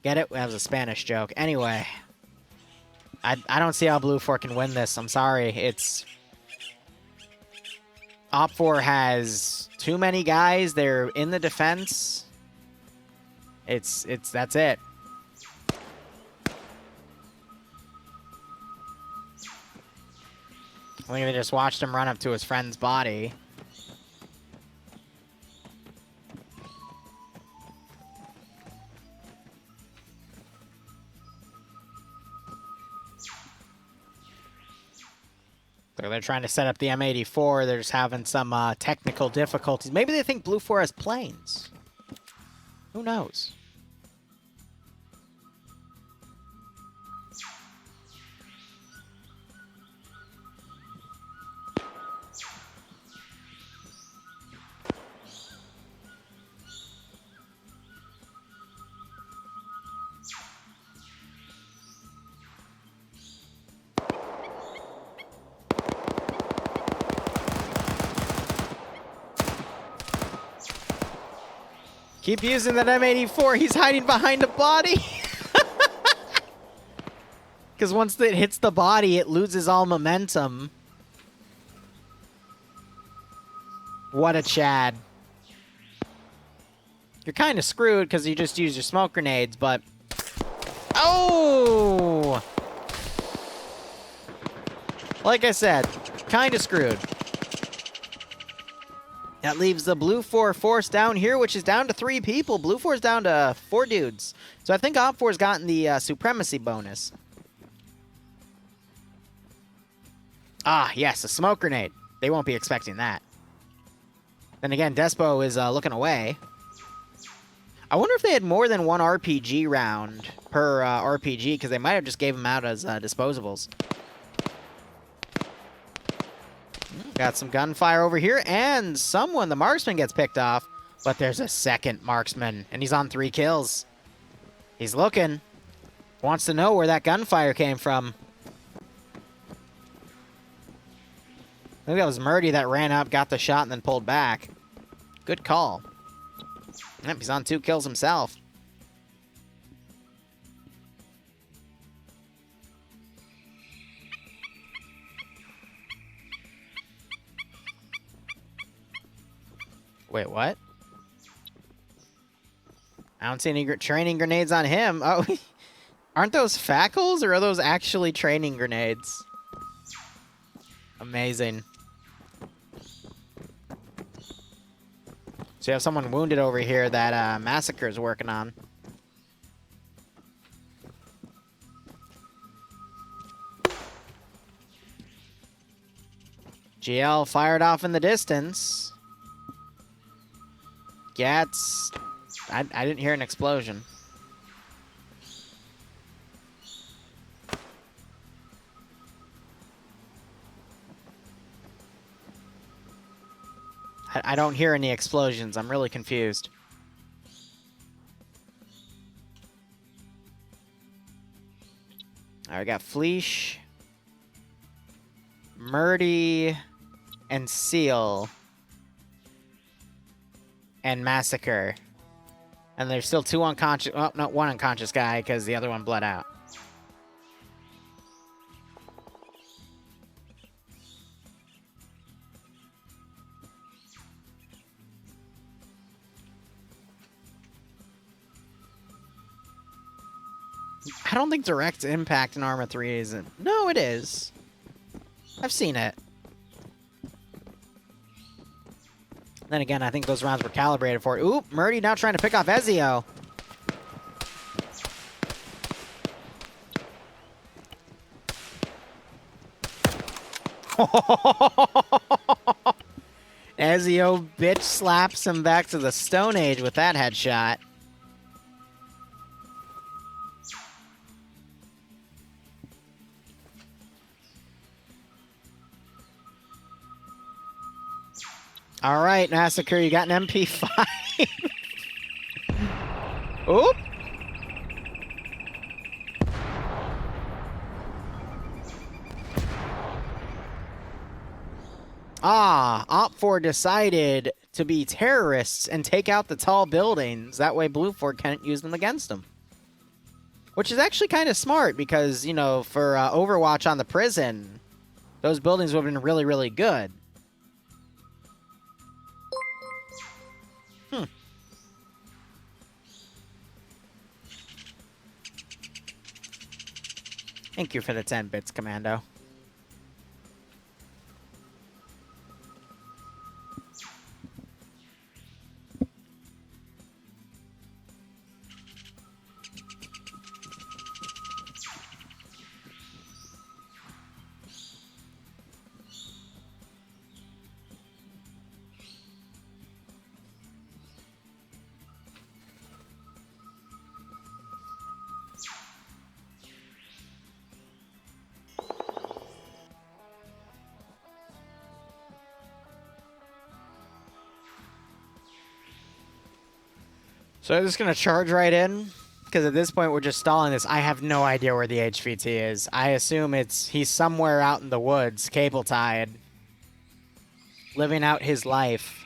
Get it? That was a Spanish joke. Anyway. I don't see how Blue 4 can win this. I'm sorry. It's... Op 4 has too many guys. They're in the defense. That's it. I think they just watched him run up to his friend's body. So they're trying to set up the M84. They're just having some technical difficulties. Maybe they think Blue 4 has planes. Who knows? Keep using that M84. He's hiding behind a body. Because once it hits the body, it loses all momentum. What a Chad. You're kind of screwed because you just used your smoke grenades, but... Oh! Like I said, kind of screwed. That leaves the Blue 4 force down here, which is down to 3 people. Blue 4's down to 4 dudes. So I think Op 4's gotten the supremacy bonus. Ah, yes, a smoke grenade. They won't be expecting that. Then again, Despo is looking away. I wonder if they had more than 1 RPG round per RPG, because they might have just gave them out as disposables. Got some gunfire over here, and the marksman gets picked off, but there's a second marksman, and he's on 3 kills. He's looking. Wants to know where that gunfire came from. I think that was Murdy that ran up, got the shot, and then pulled back. Good call. Yep, he's on 2 kills himself. Wait, what? I don't see any training grenades on him. Oh, aren't those fackles, or are those actually training grenades? Amazing. So you have someone wounded over here that Massacre is working on. GL fired off in the distance. Gats. I didn't hear an explosion. I don't hear any explosions. I'm really confused. Alright, we got Fleesh, Murdy, and Seal. And Massacre. And there's still 2 unconscious... Well, not 1 unconscious guy, because the other one bled out. I don't think direct impact in Arma 3 isn't... No, it is. I've seen it. Then again, I think those rounds were calibrated for it. Oop, Murdy now trying to pick off Ezio. Ezio bitch slaps him back to the Stone Age with that headshot. All right, Massacre, you got an MP5. Oop. OFCRA decided to be terrorists and take out the tall buildings. That way Blue Fort can't use them against them. Which is actually kind of smart because, you know, for Overwatch on the prison, those buildings would have been really, really good. Thank you for the 10 bits, Commando. So I'm just going to charge right in, because at this point we're just stalling this. I have no idea where the HVT is. I assume he's somewhere out in the woods, cable-tied, living out his life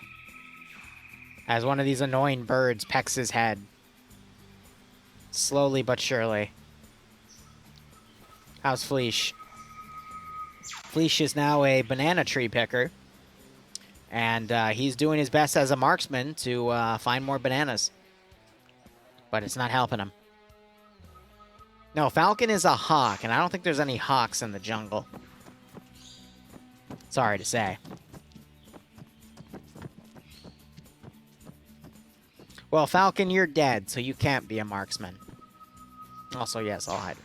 as one of these annoying birds pecks his head. Slowly but surely. How's Fleesh? Fleesh is now a banana tree picker, and he's doing his best as a marksman to find more bananas. But it's not helping him. No, Falcon is a hawk, and I don't think there's any hawks in the jungle. Sorry to say. Well, Falcon, you're dead, so you can't be a marksman. Also, yes, I'll hide it.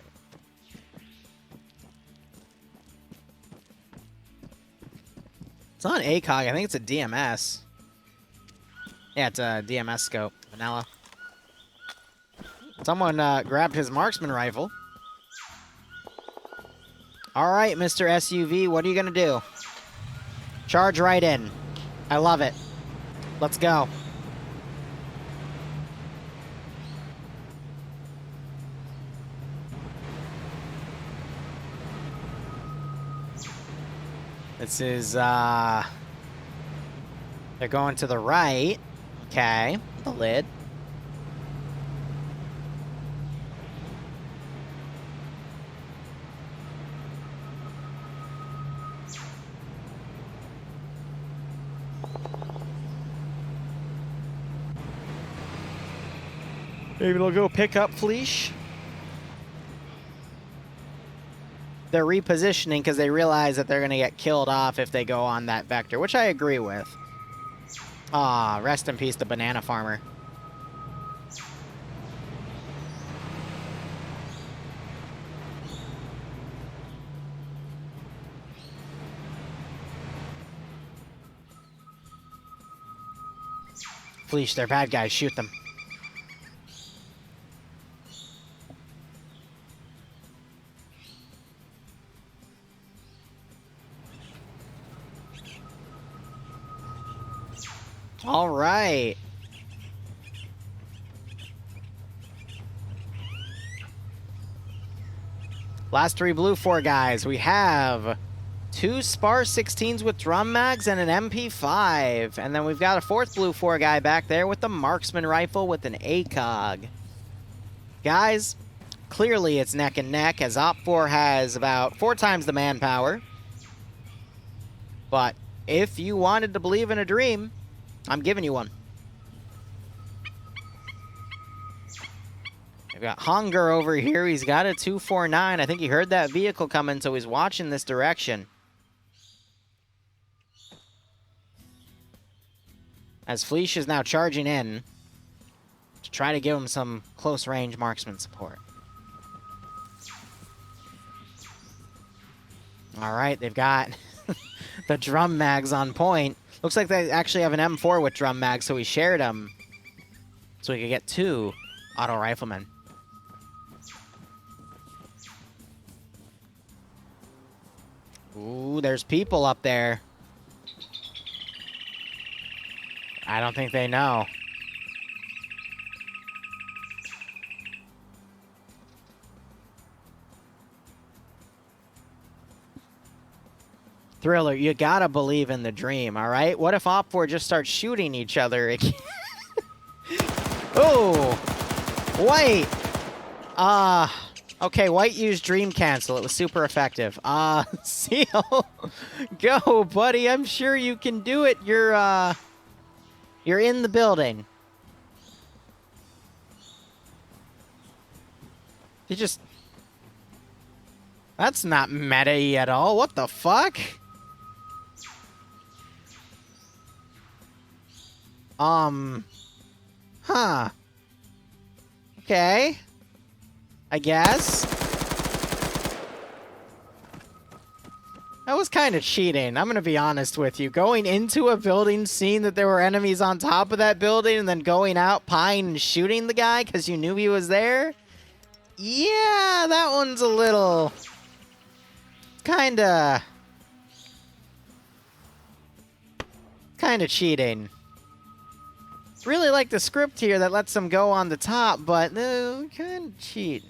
It's not an ACOG, I think it's a DMS. Yeah, it's a DMS scope. Vanilla. Someone grabbed his marksman rifle. All right, Mr. SUV, what are you going to do? Charge right in. I love it. Let's go. This is, they're going to the right. Okay, the lid. Maybe they'll go pick up Fleesh. They're repositioning because they realize that they're going to get killed off if they go on that vector, which I agree with. Ah, rest in peace, the banana farmer. Fleesh, they're bad guys. Shoot them. All right. Last three Blue 4 guys. We have 2 Spar 16s with drum mags and an MP5. And then we've got a 4th Blue 4 guy back there with the marksman rifle with an ACOG. Guys, clearly it's neck and neck as OFCRA has about 4 times the manpower. But if you wanted to believe in a dream, I'm giving you one. We've got Hunger over here. He's got a 249. I think he heard that vehicle coming, so he's watching this direction. As Fleesh is now charging in to try to give him some close-range marksman support. Alright, they've got the drum mags on point. Looks like they actually have an M4 with drum mags, so we shared them. So we could get 2 auto riflemen. Ooh, there's people up there. I don't think they know. Thriller, you gotta believe in the dream, all right? What if OFCRA just starts shooting each other again? Oh! White! Okay, White used Dream Cancel. It was super effective. Seal! Go, buddy. I'm sure you can do it. You're in the building. You just... That's not meta-y at all. What the fuck? Huh. Okay. I guess. That was kind of cheating. I'm going to be honest with you. Going into a building, seeing that there were enemies on top of that building, and then going out, pieing, and shooting the guy because you knew he was there? Yeah, that one's a little... Kinda cheating. Really like the script here that lets them go on the top, but kind of cheating.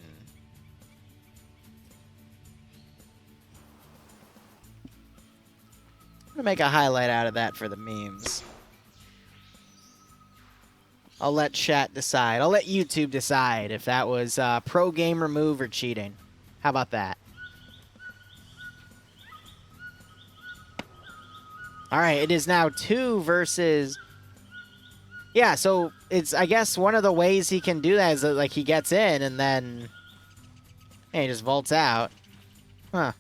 I'm gonna make a highlight out of that for the memes. I'll let chat decide. I'll let YouTube decide if that was pro gamer move or cheating. How about that? All right, it is now 2 versus... Yeah, so it's, I guess, one of the ways he can do that is that, like, he gets in and then... Yeah, he just vaults out. Huh.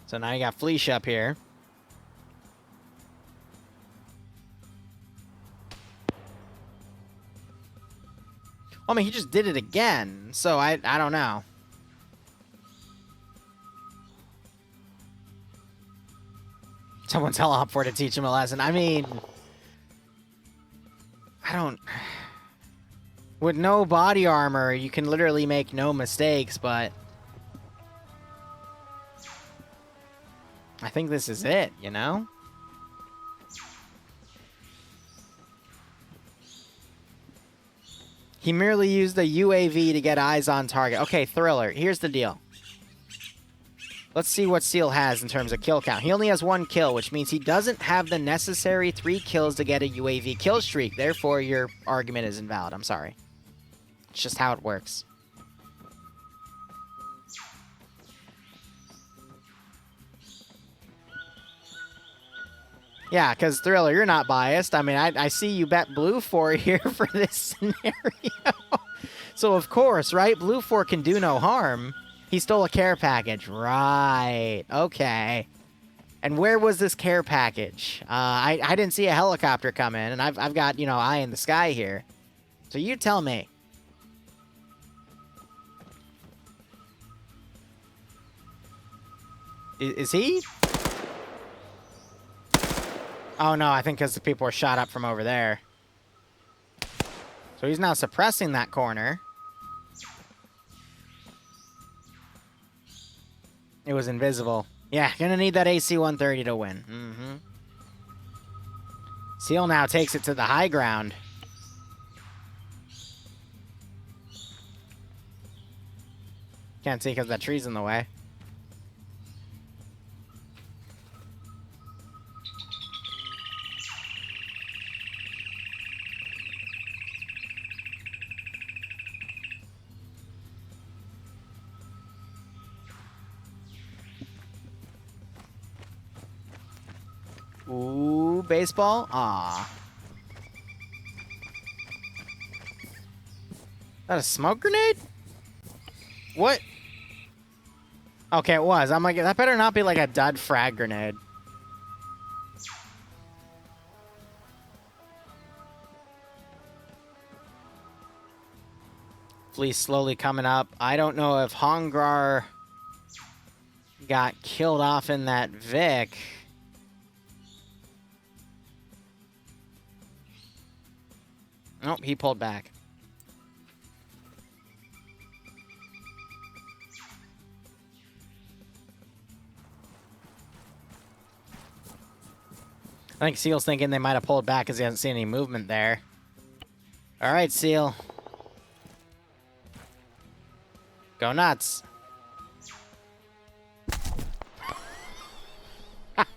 So now you got Fleesh up here. I mean, he just did it again, so I don't know. Someone tell OFCRA to teach him a lesson. I mean... I don't... With no body armor, you can literally make no mistakes, but... I think this is it, you know? He merely used the UAV to get eyes on target. Okay, Thriller, here's the deal. Let's see what Seal has in terms of kill count. He only has 1 kill, which means he doesn't have the necessary 3 kills to get a UAV kill streak. Therefore, your argument is invalid. I'm sorry. It's just how it works. Yeah, because Thriller, you're not biased. I mean, I see you bet Blue 4 here for this scenario. So, of course, right? Blue 4 can do no harm. He stole a care package. Right. Okay. And where was this care package? I didn't see a helicopter come in, and I've got, you know, eye in the sky here. So you tell me. Is he? Oh, no, I think because the people were shot up from over there. So he's now suppressing that corner. It was invisible. Yeah, gonna need that AC-130 to win. Seal now takes it to the high ground. Can't see because that tree's in the way. Ooh, baseball? Aw. That a smoke grenade? What? Okay, it was. I'm like, that better not be like a dud frag grenade. Fleece slowly coming up. I don't know if Hongrar got killed off in that Vic. Nope, he pulled back. I think Seal's thinking they might have pulled back because he hasn't seen any movement there. All right, Seal. Go nuts. Let's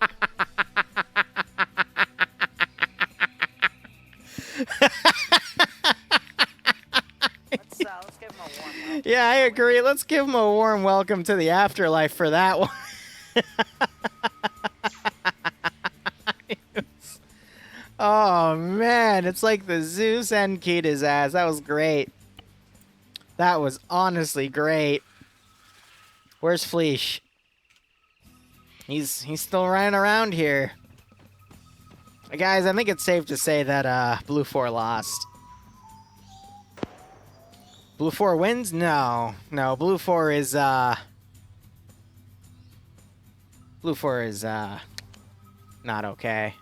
give him a warm welcome. Yeah, I agree. Let's give him a warm welcome to the afterlife for that one. Oh, man. It's like the Zeus end keyed his ass. That was great. That was honestly great. Where's Fleesh? He's still running around here. Guys, I think it's safe to say that Blue 4 lost. Blue 4 wins? No. No, Blue 4 is Blue 4 is not okay.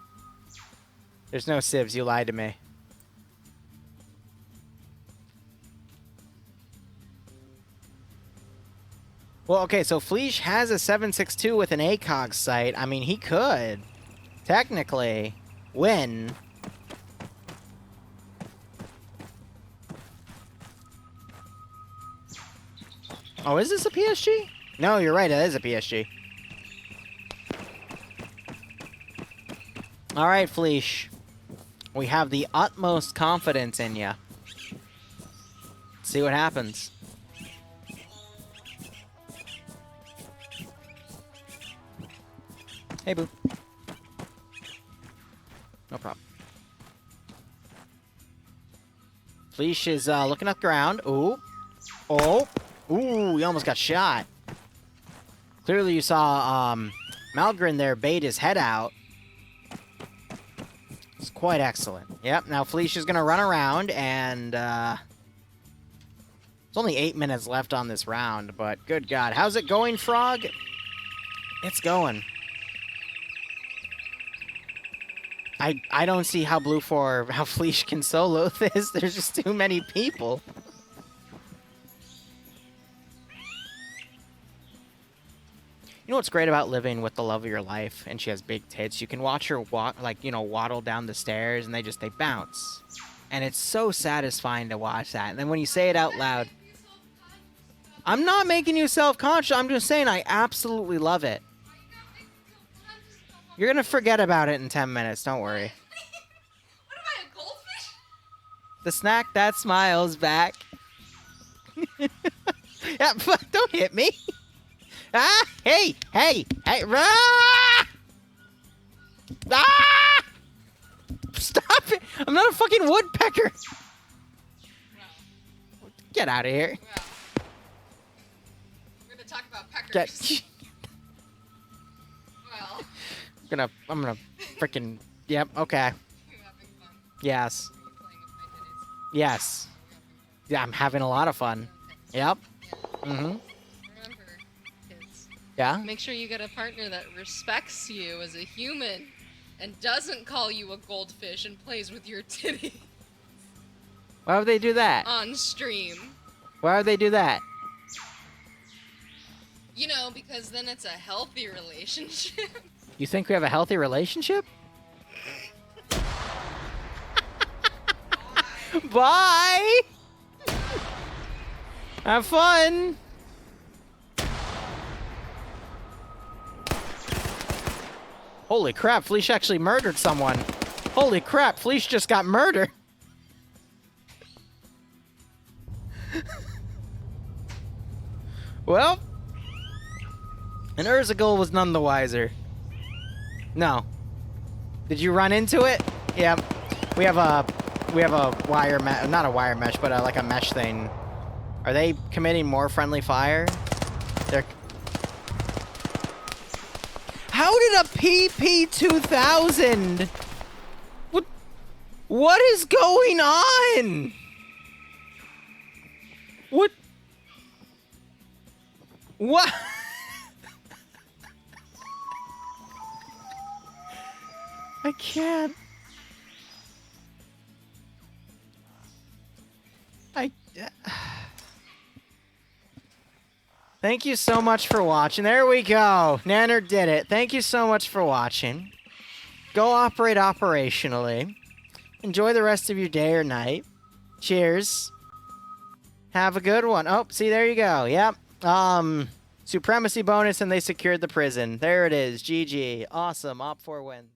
There's no sieves, you lied to me. Well, okay, so Fleesh has a 7.62 with an ACOG sight. I mean, he could, technically, win. Oh, is this a PSG? No, you're right, it is a PSG. All right, Fleesh. We have the utmost confidence in you. See what happens. Hey, boo. No problem. Fleesh is looking at the ground. Ooh. Oh. Ooh, he almost got shot. Clearly you saw Malgrin there bait his head out. It's quite excellent. Yep, now Fleesh is going to run around, and there's only 8 minutes left on this round, but good God. How's it going, Frog? It's going. I don't see how how Fleesh can solo this. There's just too many people. You know what's great about living with the love of your life, and she has big tits? You can watch her waddle down the stairs, and they bounce. And it's so satisfying to watch that. And then when you say it out loud, I'm not making you self-conscious. I'm just saying I absolutely love it. You're going to forget about it in 10 minutes. Don't worry. What am I, a goldfish? The snack that smiles back. Yeah, don't hit me. Ah! Hey! Hey! Hey! Ah! Ah! Stop it! I'm not a fucking woodpecker! Well, Get out of here. well. We're gonna talk about peckers. Well, I'm gonna freaking... Yep, okay. you having fun? Yes. Are you playing with my titties? Yes. Yeah, I'm having a lot of fun. Yep. Mm-hmm. Remember, kids, Yeah? make sure you get a partner that respects you as a human and doesn't call you a goldfish and plays with your titty Why would they do that? on stream. Why would they do that? You know, because then it's a healthy relationship. You think we have a healthy relationship? Bye! Have fun! Holy crap, Fleesh actually murdered someone. Holy crap, Fleesh just got murdered. Well, and Urzagal was none the wiser. No. Did you run into it? Yep. We have a we have a wire mesh, not a wire mesh, but like a mesh thing. Are they committing more friendly fire? They're... How did a PP-2000? What is going on? What? What? I can't. Thank you so much for watching. There we go. Nanner did it. Thank you so much for watching. Go operate operationally. Enjoy the rest of your day or night. Cheers. Have a good one. Oh, see, there you go. Yep. Supremacy bonus, and they secured the prison. There it is. GG. Awesome. OPFOR wins.